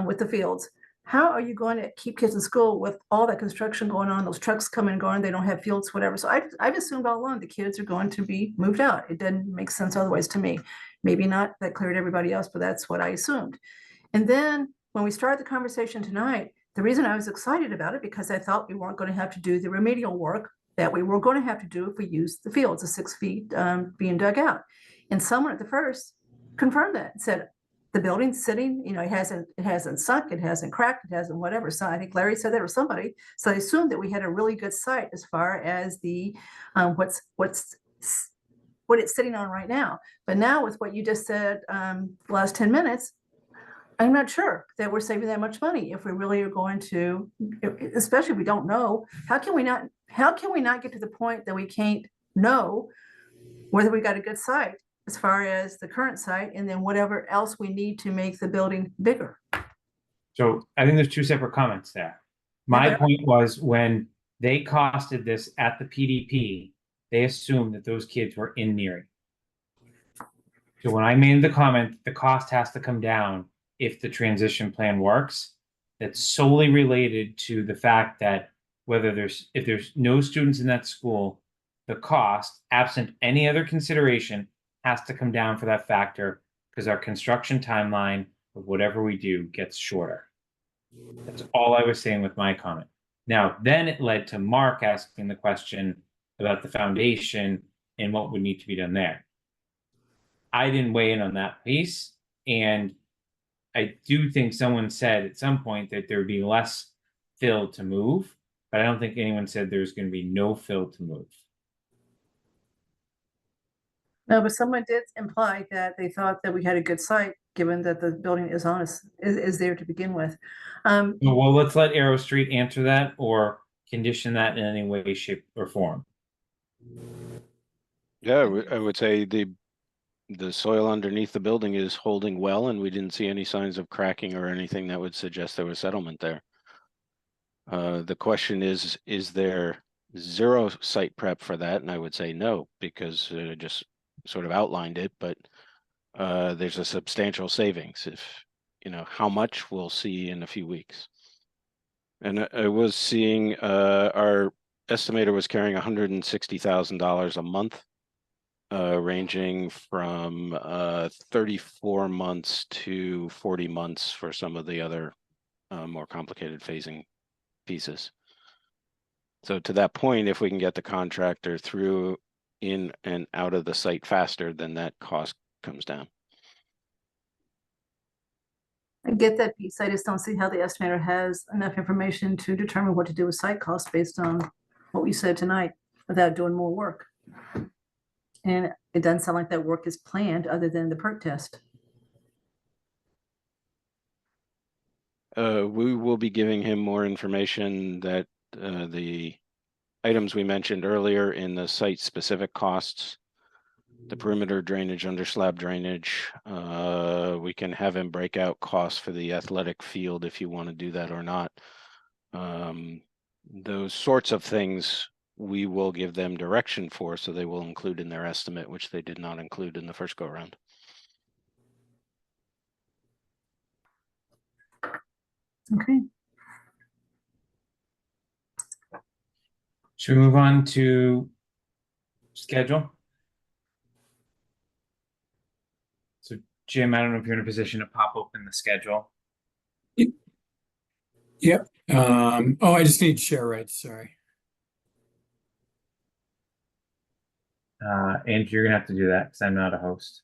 with the fields, how are you going to keep kids in school with all that construction going on, those trucks coming and going, they don't have fields, whatever. So I've assumed all along the kids are going to be moved out. It doesn't make sense otherwise to me. Maybe not that clear to everybody else, but that's what I assumed. And then when we started the conversation tonight, the reason I was excited about it, because I thought we weren't going to have to do the remedial work that we were going to have to do if we used the fields, the 6 feet being dug out. And someone at the first confirmed that and said, the building's sitting, you know, it hasn't sunk, it hasn't cracked, it hasn't whatever. So I think Larry said that or somebody. So I assumed that we had a really good site as far as the what it's sitting on right now. But now with what you just said, the last 10 minutes, I'm not sure that we're saving that much money if we really are going to, especially if we don't know. How can we not get to the point that we can't know whether we got a good site as far as the current site, and then whatever else we need to make the building bigger? So I think there's two separate comments there. My point was when they costed this at the PDP, they assumed that those kids were in Neary. So when I made the comment, the cost has to come down if the transition plan works. That's solely related to the fact that if there's no students in that school, the cost, absent any other consideration, has to come down for that factor because our construction timeline of whatever we do gets shorter. That's all I was saying with my comment. Now, then it led to Mark asking the question about the foundation and what would need to be done there. I didn't weigh in on that piece, and I do think someone said at some point that there would be less fill to move, but I don't think anyone said there's going to be no fill to move. No, but someone did imply that they thought that we had a good site, given that the building is is there to begin with. Well, let's let Arrow Street answer that or condition that in any way, shape, or form. Yeah, I would say the soil underneath the building is holding well, and we didn't see any signs of cracking or anything that would suggest there was settlement there. The question is there zero site prep for that? And I would say no, because just sort of outlined it, but there's a substantial savings. If you know how much, we'll see in a few weeks. And I was seeing our estimator was carrying $160,000 a month, ranging from 34 months to 40 months for some of the other more complicated phasing pieces. So to that point, if we can get the contractor through in and out of the site faster, then that cost comes down. I get that piece. I just don't see how the estimator has enough information to determine what to do with site costs based on what we said tonight without doing more work. And it doesn't sound like that work is planned other than the perk test. We will be giving him more information that the items we mentioned earlier in the site-specific costs, the perimeter drainage, under slab drainage. We can have him break out costs for the athletic field if you want to do that or not. Those sorts of things we will give them direction for, so they will include in their estimate, which they did not include in the first go round. Okay. Should we move on to schedule? Jim, I don't know if you're in a position to pop open the schedule. Yep. Oh, I just need share rights. Sorry. Andrew, you're gonna have to do that because I'm not a host.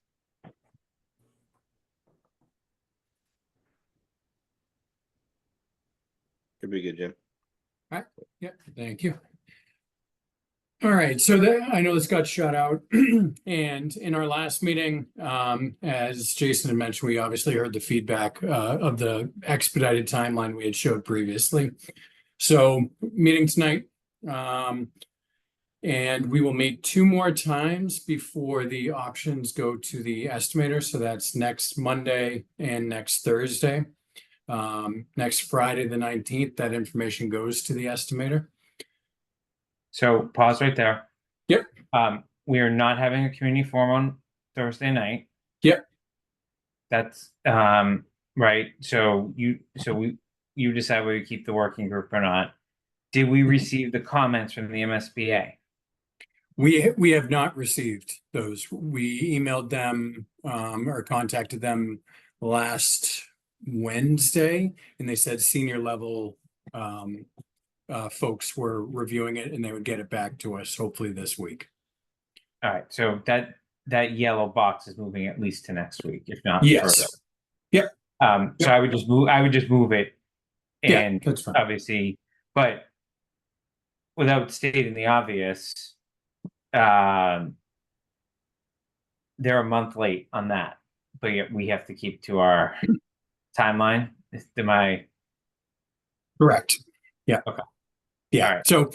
Could be good, Jim. All right. Yep. Thank you. All right, so I know this got shut out, and in our last meeting, as Jason had mentioned, we obviously heard the feedback of the expedited timeline we had showed previously. So meeting tonight, and we will meet 2 more times before the options go to the estimator. So that's next Monday and next Thursday. Next Friday, the 19th, that information goes to the estimator. So pause right there. Yep. We are not having a community forum on Thursday night. Yep. That's right. So you decide whether you keep the working group or not. Did we receive the comments from the MSBA? We have not received those. We emailed them or contacted them last Wednesday, and they said senior level folks were reviewing it and they would get it back to us hopefully this week. All right, so that yellow box is moving at least to next week, if not Yes. further. Yep. So I would just move it, and yeah, that's fine. obviously, but without stating the obvious, they're a month late on that, but yet we have to keep to our timeline. Am I correct? Yeah. Okay. Yeah. Right. So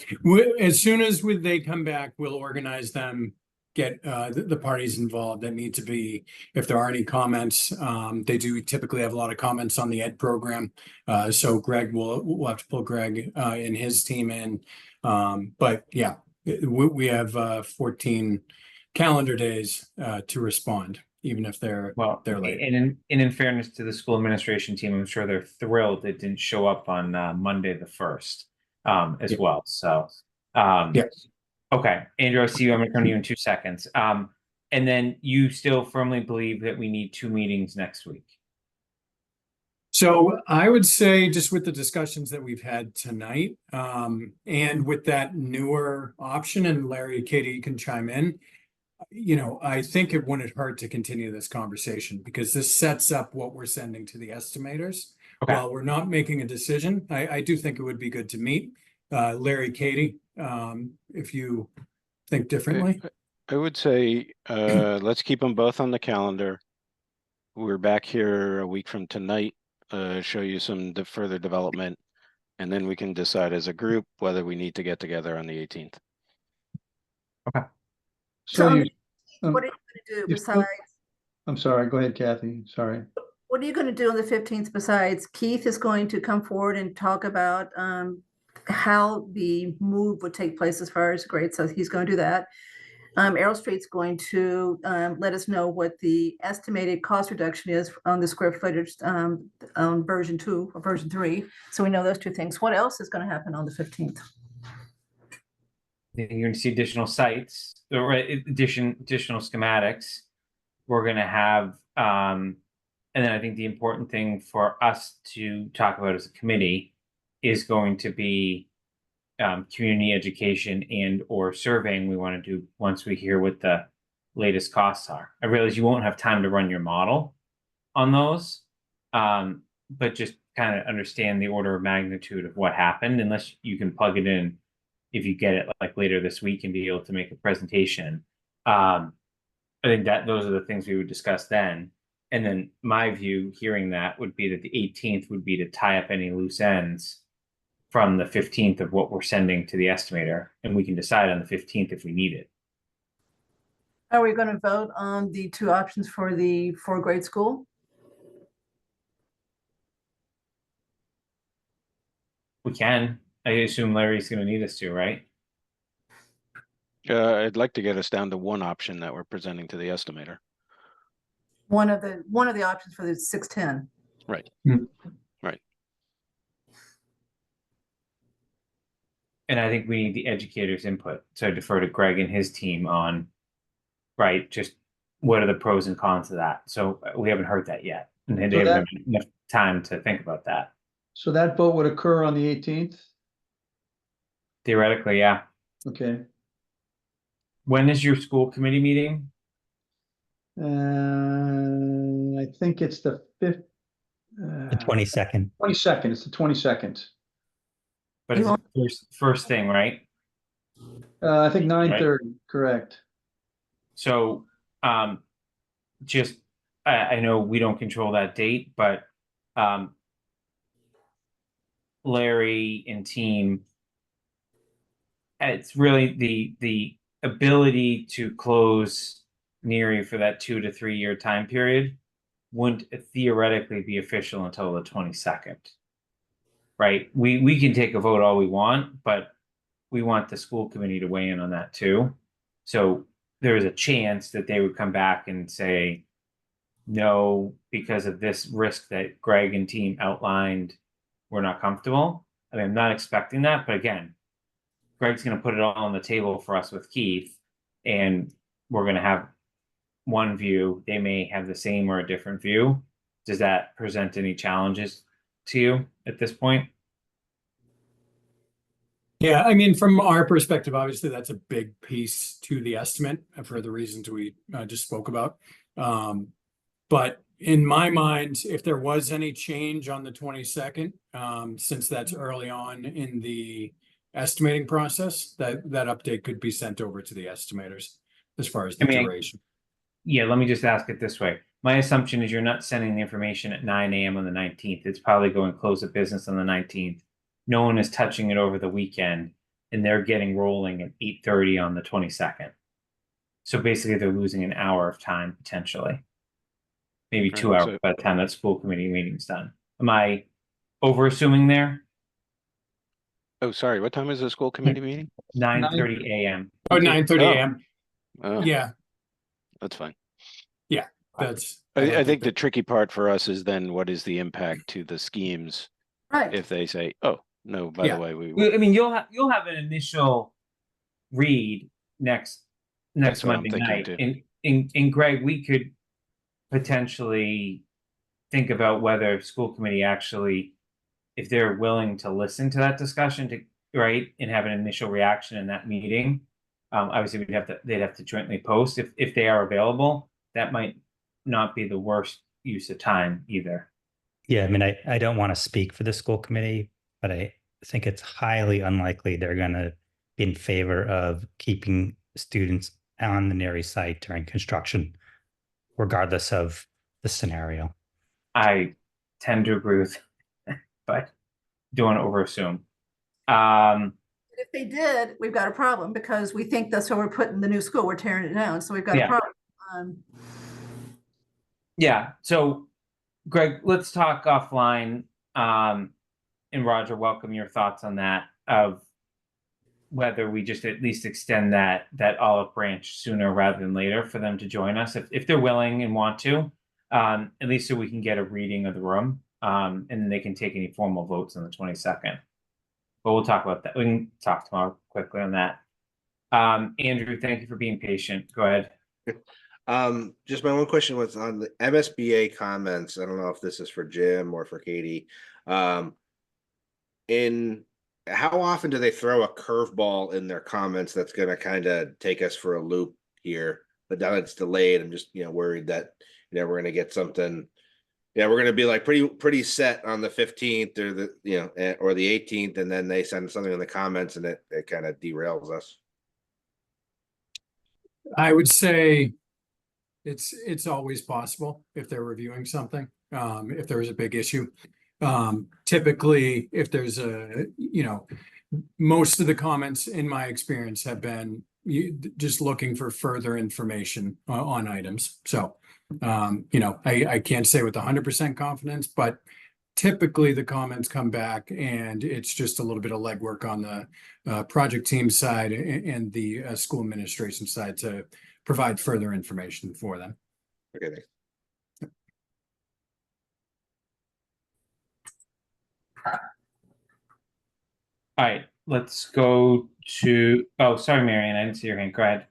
as soon as they come back, we'll organize them, get the parties involved that need to be, if there are any comments. They do typically have a lot of comments on the ed program. So Greg we'll have to pull Greg and his team in. But yeah, we have 14 calendar days to respond, even if they're late. And in fairness to the school administration team, I'm sure they're thrilled it didn't show up on Monday the 1st as well. So okay, Andrew, I see you. I'm going to come to you in 2 seconds. And then you still firmly believe that we need 2 meetings next week. So I would say, just with the discussions that we've had tonight, and with that newer option, and Larry, Katie, you can chime in. I think it wouldn't hurt to continue this conversation because this sets up what we're sending to the estimators. Okay. While we're not making a decision, I do think it would be good to meet Larry, Katie, if you think differently. I would say, let's keep them both on the calendar. We're back here a week from tonight, show you some further development, and then we can decide as a group whether we need to get together on the 18th. So So you, what are you going to do you besides? I'm sorry, go ahead, Kathy, sorry. What are you going to do on the 15th besides Keith is going to come forward and talk about how the move would take place as far as grades? So he's going to do that. Arrow Street's going to let us know what the estimated cost reduction is on the square footage on version 2 or version 3. So we know those 2 things. What else is going to happen on the 15th? You're going to see additional sites or additional schematics. We're going to have, and then I think the important thing for us to talk about as a committee is going to be community education and or surveying we want to do once we hear what the latest costs are. I realize you won't have time to run your model on those, but just kind of understand the order of magnitude of what happened, unless you can plug it in if you get it like later this week and be able to make a presentation. I think that those are the things we would discuss then. And then my view, hearing that, would be that the 18th would be to tie up any loose ends from the 15th of what we're sending to the estimator, and we can decide on the 15th if we need it. Are we going to vote on the 2 options for the 4-grade school? We can. I assume Larry's going to need us to, right? I'd like to get us down to one option that we're presenting to the estimator. One of the options for the 610. Right. Right. And I think we need the educators' input. So I defer to Greg and his team on, right, just what are the pros and cons of that? So we haven't heard that yet. And they So haven't that- had enough time to think about that. So that vote would occur on the 18th? Theoretically, yeah. Okay. When is your school committee meeting? I think it's the fifth. The 22nd. 22nd, it's the 22nd. But it's the first thing, right? I think 9:30, correct. So, just, I know we don't control that date, but, Larry and team, it's really the ability to close Neary for that 2 to 3 year time period wouldn't theoretically be official until the 22nd. Right? We can take a vote all we want, but we want the school committee to weigh in on that too. So there is a chance that they would come back and say, no, because of this risk that Greg and team outlined, we're not comfortable. I mean, I'm not expecting that, but again, Greg's going to put it all on the table for us with Keith, and we're going to have one view. They may have the same or a different view. Does that present any challenges to you at this point? Yeah, I mean, from our perspective, obviously that's a big piece to the estimate for the reasons we just spoke about. But in my mind, if there was any change on the 22nd, since that's early on in the estimating process, that update could be sent over to the estimators as far as the duration. Yeah, let me just ask it this way. My assumption is you're not sending the information at 9 a.m. on the 19th. It's probably going to close of business on the 19th. No one is touching it over the weekend, and they're getting rolling at 8:30 on the 22nd. So basically, they're losing an hour of time potentially, maybe 2 hours by the time that school committee meeting's done. Am I over-assuming there? Oh, sorry. What time is the school committee meeting? 9:30 a.m. Oh, 9:30 a.m. Oh, Yeah, that's fine. yeah, that's. I think the tricky part for us is then what is the impact to the schemes Right. if they say, oh, no, by Yeah. the way, Well, I mean, you'll have an initial read next That's what I'm Monday thinking night. too. And Greg, we could potentially think about whether school committee actually, if they're willing to listen to that discussion right, and have an initial reaction in that meeting. Obviously they'd have to jointly post if they are available. That might not be the worst use of time either. Yeah, I mean, I don't want to speak for the school committee, but I think it's highly unlikely they're going to be in favor of keeping students on the Neary site during construction, regardless of the scenario. I tend to agree with, but don't want to overassume. If they did, we've got a problem because we think that's where we're putting the new school. We're tearing it down, so we've got a problem. Yeah. So, Greg, let's talk offline. And Roger, welcome your thoughts on that of whether we just at least extend that olive branch sooner rather than later for them to join us if they're willing and want to, at least so we can get a reading of the room, and then they can take any formal votes on the 22nd. But we'll talk about that. We can talk tomorrow quickly on that. Andrew, thank you for being patient. Go ahead. Just my one question was on the MSBA comments. I don't know if this is for Jim or for Katie. In how often do they throw a curveball in their comments that's going to kind of take us for a loop here? But now it's delayed. I'm just worried that we're going to get something. Yeah, we're going to be like pretty set on the 15th or the or the 18th, and then they send something in the comments and it kind of derails us. I would say it's always possible if they're reviewing something, if there was a big issue. Typically, if there's most of the comments in my experience have been just looking for further information on items. So, I can't say with 100% confidence, but typically the comments come back and it's just a little bit of legwork on the project team side and the school administration side to provide further information for them. Okay, thanks. All right, let's go to, oh, sorry, Marianne, I didn't see your hand. Go ahead.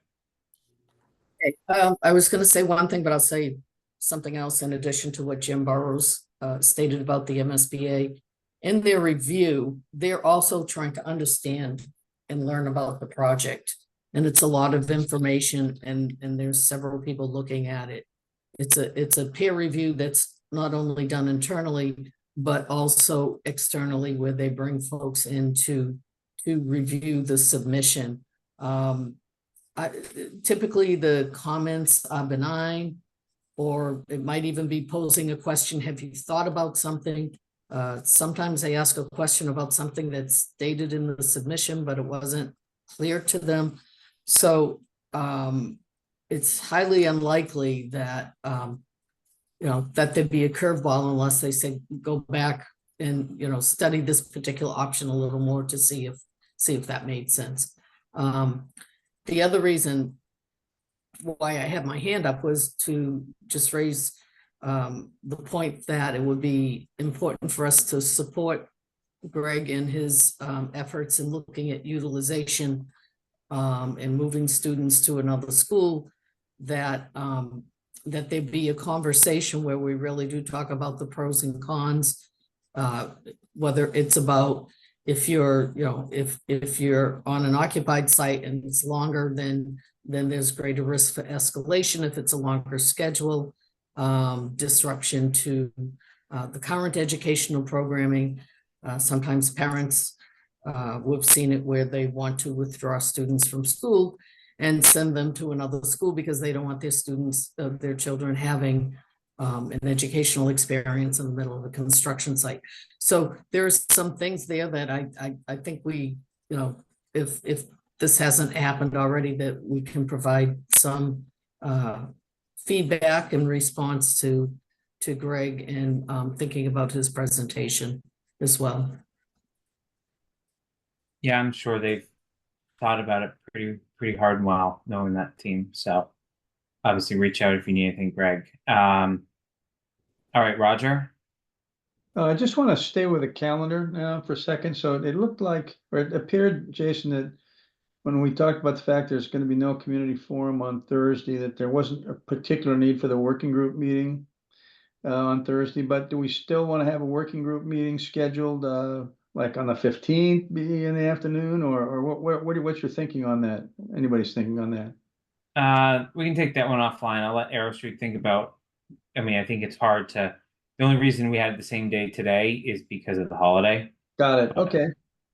Okay, I was gonna say one thing, but I'll say something else in addition to what Jim Burrows stated about the MSBA. In their review, they're also trying to understand and learn about the project. And it's a lot of information and there's several people looking at it. It's a peer review that's not only done internally, but also externally where they bring folks in to review the submission. Typically the comments are benign, or it might even be posing a question. Have you thought about something? Sometimes they ask a question about something that's stated in the submission, but it wasn't clear to them. So it's highly unlikely that, that there'd be a curveball unless they say, go back and, study this particular option a little more to see if that made sense. The other reason why I had my hand up was to just raise the point that it would be important for us to support Greg in his efforts in looking at utilization and moving students to another school, that there be a conversation where we really do talk about the pros and cons, whether it's about if you're, if you're on an occupied site and it's longer, then there's greater risk for escalation. If it's a longer schedule, disruption to the current educational programming. Sometimes parents, we've seen it where they want to withdraw students from school and send them to another school because they don't want their students, their children having an educational experience in the middle of a construction site. So there's some things there that I think we, if this hasn't happened already, that we can provide some feedback in response to Greg and thinking about his presentation as well. Yeah, I'm sure they've thought about it pretty hard and well, knowing that team. So obviously reach out if you need anything, Greg. All right, Roger. I just want to stay with the calendar now for a second. So it looked like, or it appeared, Jason, that when we talked about the fact there's going to be no community forum on Thursday, that there wasn't a particular need for the working group meeting on Thursday. But do we still want to have a working group meeting scheduled like on the 15th be in the afternoon, or what's your thinking on that? Anybody's thinking on that? We can take that one offline. I'll let Arrow Street think about. I mean, I think it's hard to. The only reason we had the same day today is because of the holiday. Got it. Okay.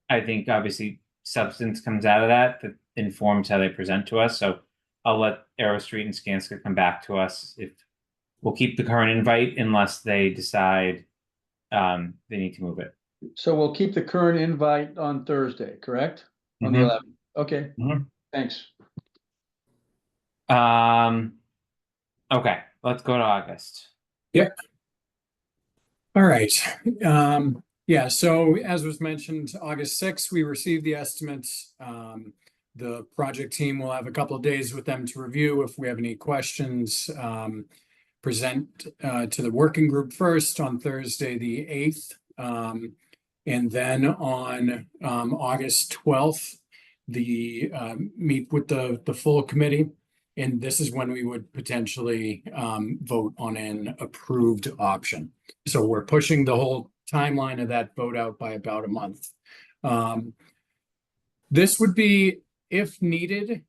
I think obviously substance comes out of that informs how they present to us. So I'll let Arrow Street and Skanska come back to us if we'll keep the current invite unless they decide they need to move it. So we'll keep the current invite on Thursday, correct? On the 11th. Okay. Thanks. Okay, let's go to August. Yep. All right. Yeah, so as was mentioned, August 6th, we received the estimates. The project team will have a couple of days with them to review. If we have any questions, present to the working group first on Thursday, the 8th. And then on August 12th, meet with the full committee. And this is when we would potentially vote on an approved option. So we're pushing the whole timeline of that vote out by about a month. This would be, if needed,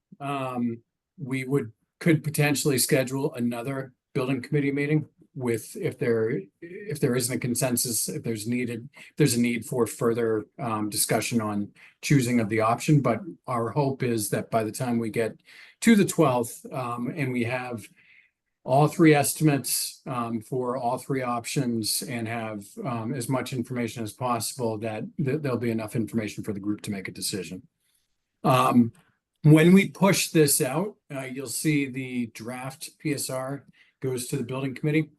we could potentially schedule another building committee meeting with, if there isn't a consensus, if there's a need for further discussion on choosing of the option. But our hope is that by the time we get to the 12th and we have all three estimates for all three options and have as much information as possible, that there'll be enough information for the group to make a decision. When we push this out, you'll see the draft PSR goes to the building committee.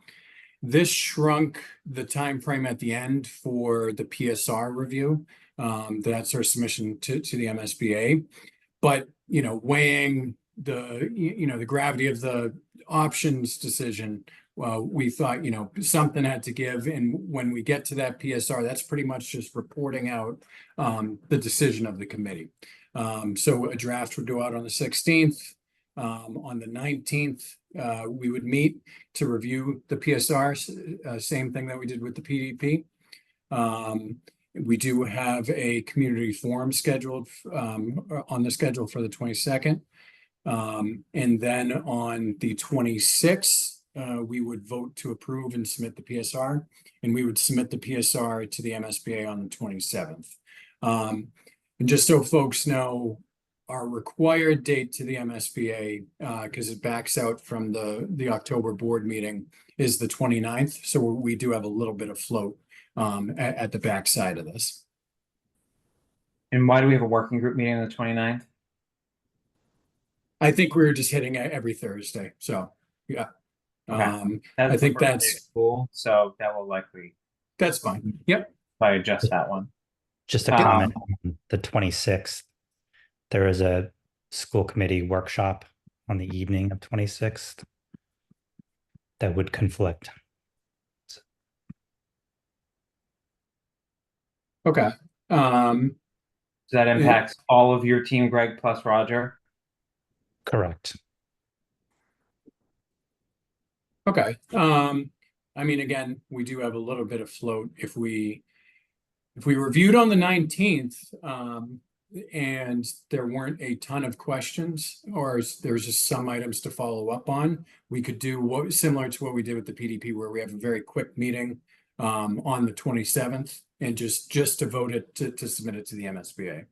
This shrunk the time frame at the end for the PSR review. That's our submission to the MSBA. But weighing the gravity of the options decision, we thought something had to give. And when we get to that PSR, that's pretty much just reporting out the decision of the committee. So a draft would go out on the 16th. On the 19th, we would meet to review the PSR, same thing that we did with the PDP. We do have a community forum scheduled on the schedule for the 22nd. And then on the 26th, we would vote to approve and submit the PSR, and we would submit the PSR to the MSBA on the 27th. And just so folks know, our required date to the MSBA, because it backs out from the October board meeting, is the 29th. So we do have a little bit of float at the backside of this. And why do we have a working group meeting on the 29th? I think we're just hitting it every Thursday. So yeah. Okay. I think the first day of that's school, so that will likely that's fine. Yep. if I adjust that one. Just a comment on the 26th. There is a school committee workshop on the evening of 26th that would conflict. Okay. So that impacts all of your team, Greg plus Roger. Correct. Okay. I mean, again, we do have a little bit of float if we reviewed on the 19th, and there weren't a ton of questions, or there's just some items to follow up on, we could do what similar to what we did with the PDP, where we have a very quick meeting on the 27th, and just to vote it to submit it to the MSBA.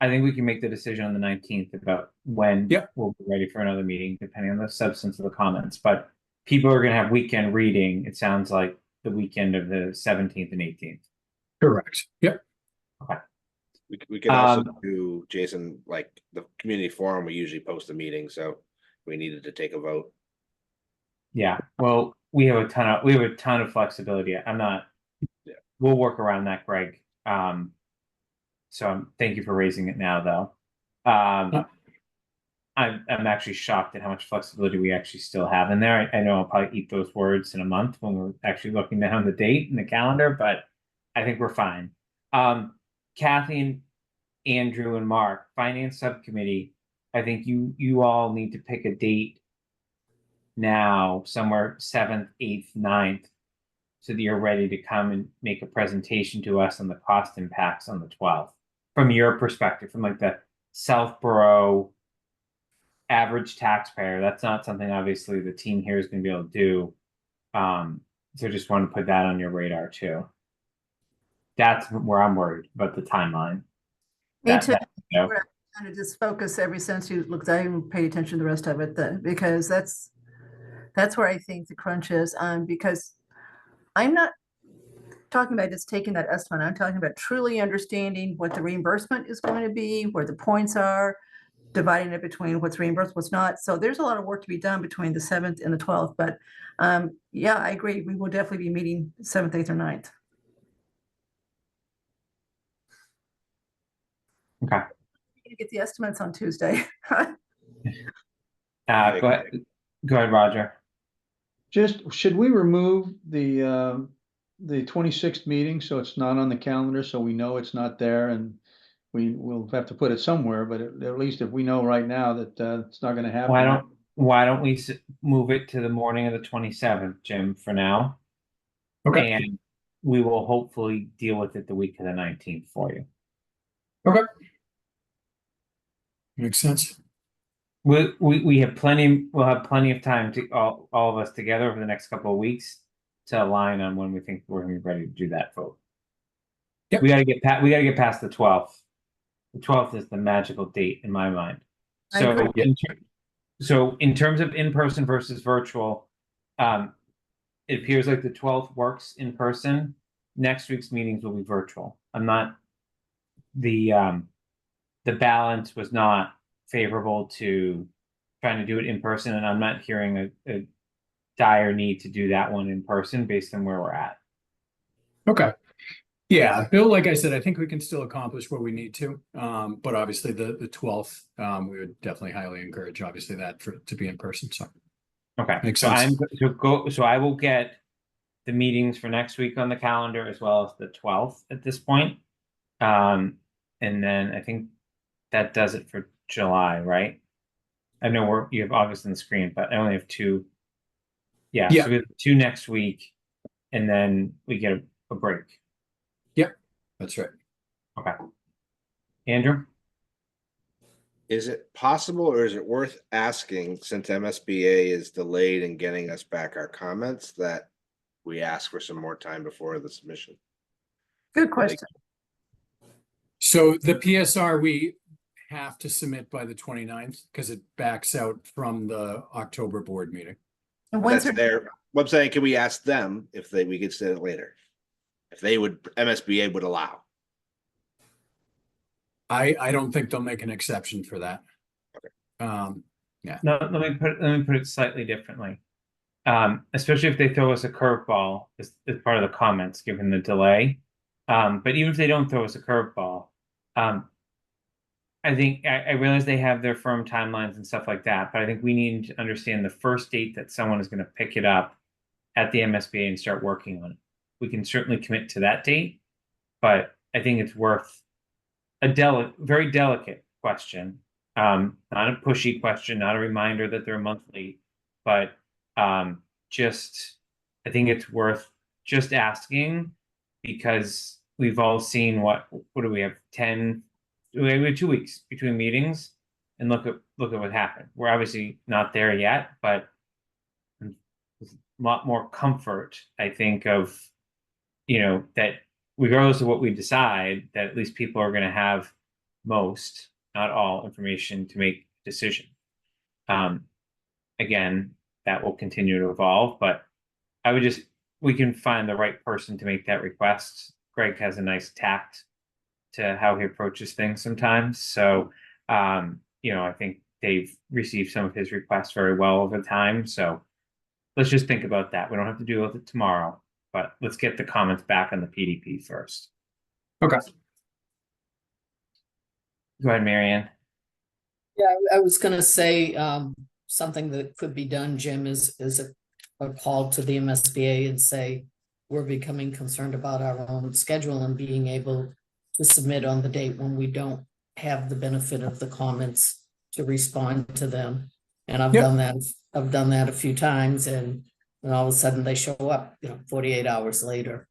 I think we can make the decision on the 19th about when Yep. we'll be ready for another meeting, depending on the substance of the comments. But people are going to have weekend reading. It sounds like the weekend of the 17th and 18th. Correct. Yep. Okay. We could also do, Jason, like the community forum, we usually post a meeting, so we needed to take a vote. Yeah. Well, we have a ton of flexibility. I'm not. Yeah. We'll work around that, Greg. So thank you for raising it now, though. I'm actually shocked at how much flexibility we actually still have in there. I know I'll probably eat those words in a month when we're actually looking down the date in the calendar, but I think we're fine. Kathy, Andrew, and Mark, Finance Subcommittee, I think you all need to pick a date now, somewhere 7th, 8th, 9th, so that you're ready to come and make a presentation to us on the cost impacts on the 12th. From your perspective, from like the Southborough average taxpayer, that's not something obviously the team here is going to be able to do. So just want to put that on your radar too. That's where I'm worried about the timeline. Me too. We're kind of just focus every since you looked, I even paid attention to the rest of it then, because that's where I think the crunch is. Because I'm not talking about just taking that estimate. I'm talking about truly understanding what the reimbursement is going to be, where the points are, dividing it between what's reimbursed, what's not. So there's a lot of work to be done between the 7th and the 12th. But yeah, I agree. We will definitely be meeting 7th, 8th, or 9th. Okay. You get the estimates on Tuesday. Go ahead, Roger. Just, should we remove the 26th meeting so it's not on the calendar, so we know it's not there, and we'll have to put it somewhere, but at least if we know right now that it's not going to happen. Why don't we move it to the morning of the 27th, Jim, for now? Okay. And we will hopefully deal with it the week of the 19th for you. Okay. Makes sense. We have plenty. We'll have plenty of time to all of us together over the next couple of weeks to align on when we think we're going to be ready to do that vote. Yep. We got to get past the 12th. The 12th is the magical date in my mind. So in terms of in-person versus virtual, it appears like the 12th works in person. Next week's meetings will be virtual. I'm not the balance was not favorable to trying to do it in person, and I'm not hearing a dire need to do that one in person based on where we're at. Okay. Yeah, Bill, like I said, I think we can still accomplish what we need to. But obviously the 12th, we would definitely highly encourage obviously that to be in person. So okay. Makes so sense. So I will get the meetings for next week on the calendar as well as the 12th at this point. And then I think that does it for July, right? I know you have August on the screen, but I only have two. Yeah, Yeah. so we have two next week, and then we get a break. That's right. Okay. Andrew? Is it possible or is it worth asking, since MSBA is delayed in getting us back our comments, that we ask for some more time before the submission? Good question. So the PSR, we have to submit by the 29th because it backs out from the October board meeting. And when's That's their, their, what I'm saying, can we ask them if we could send it later? If they would, MSBA would allow. I don't think they'll make an exception for that. Okay. No, let me put it slightly differently. Especially if they throw us a curveball as part of the comments, given the delay. But even if they don't throw us a curveball, I think I realize they have their firm timelines and stuff like that, but I think we need to understand the first date that someone is going to pick it up at the MSBA and start working on it. We can certainly commit to that date, but I think it's worth a very delicate question. Not a pushy question, not a reminder that they're monthly, but just I think it's worth just asking, because we've all seen what do we have, 10, we have 2 weeks between meetings, and look at what happened. We're obviously not there yet, but a lot more comfort, I think, of that regardless of what we decide, that at least people are going to have most, not all, information to make a decision. Again, that will continue to evolve, but we can find the right person to make that request. Greg has a nice tact to how he approaches things sometimes. So, I think they've received some of his requests very well over time. So let's just think about that. We don't have to deal with it tomorrow, but let's get the comments back on the PDP first. Okay. Go ahead, Marianne. Yeah, I was gonna say, something that could be done, Jim, is a call to the MSBA and say, we're becoming concerned about our own schedule and being able to submit on the date when we don't have the benefit of the comments to respond to them. And I've done that a few times, and all of a sudden they show up, 48 hours later.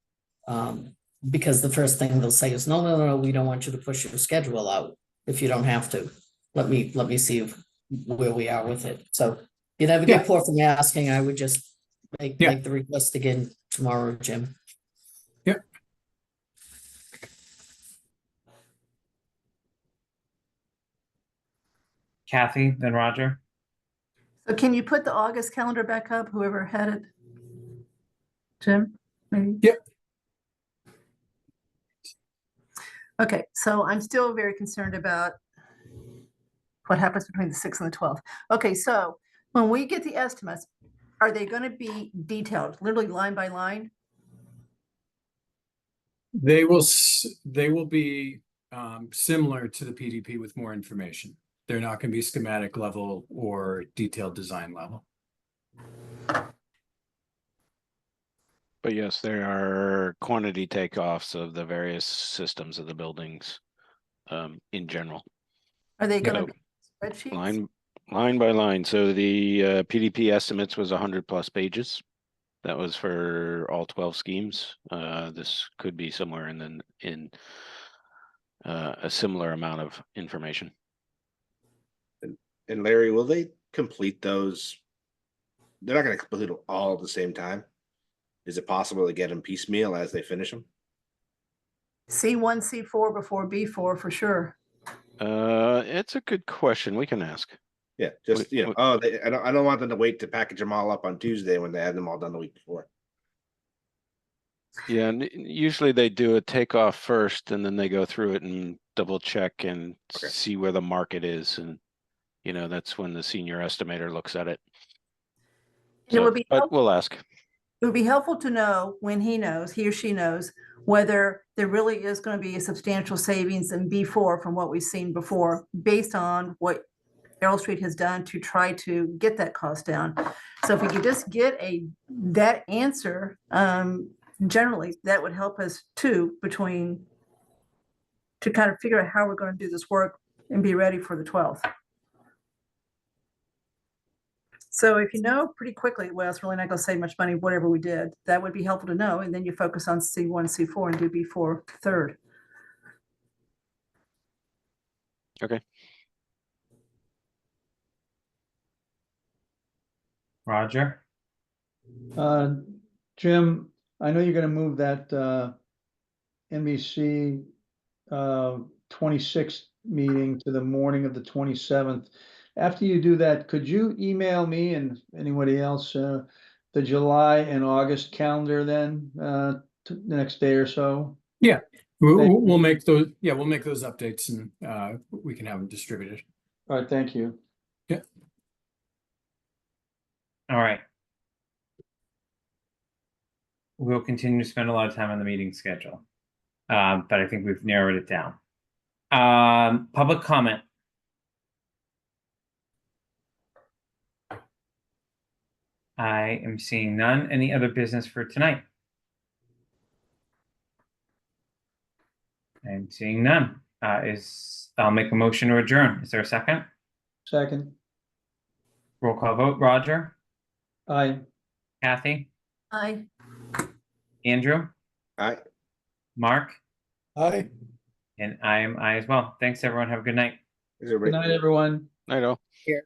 Because the first thing they'll say is, no, we don't want you to push your schedule out if you don't have to. Let me see where we are with it. So you never get poor from asking. I would just make the request again tomorrow, Jim. Yep. Kathy, then Roger. so can you put the August calendar back up, whoever had it? Jim, maybe? Yep. Okay, so I'm still very concerned about what happens between the 6th and the 12th. Okay, so when we get the estimates, are they going to be detailed, literally line by line? They will be similar to the PDP with more information. They're not going to be schematic level or detailed design level. But yes, there are quantity takeoffs of the various systems of the buildings in general. Are they going So, to be spreadsheets? line by line. So the PDP estimates was 100+ pages. That was for all 12 schemes. This could be somewhere in a similar amount of information. And Larry, will they complete those? They're not going to complete them all at the same time. Is it possible to get them piecemeal as they finish them? C1, C4 before B4 for sure. It's a good question. We can ask. Yeah, just I don't want them to wait to package them all up on Tuesday when they had them all done the week before. Yeah, and usually they do a takeoff first, and then they go through it and double check and see where the market is, and that's when the senior estimator looks at it. And it would be but we'll ask. It would be helpful to know when he or she knows, whether there really is going to be a substantial savings in B4 from what we've seen before, based on what Errol Street has done to try to get that cost down. So if we could just get that answer, generally, that would help us too, to kind of figure out how we're going to do this work and be ready for the 12th. So if you know pretty quickly, well, it's really not gonna save much money, whatever we did, that would be helpful to know, and then you focus on C1, C4 and do B4 third. Okay. Roger? Jim, I know you're gonna move that NBC 26th meeting to the morning of the 27th. After you do that, could you email me and anybody else the July and August calendar then the next day or so? Yeah, we'll, Thank we'll make those, yeah, we'll make those updates and we can have them distributed. All right, thank you. All right. We'll continue to spend a lot of time on the meeting schedule. But I think we've narrowed it down. Public comment. I am seeing none. Any other business for tonight? I'm seeing none. I'll make a motion to adjourn. Is there a second? Second, Roll call vote. Roger, aye. Kathy, Aye. Andrew, Aye. Mark, Aye. and I am I as well. Thanks, everyone. Have a good night. Is Good night, everyone. I know. Here.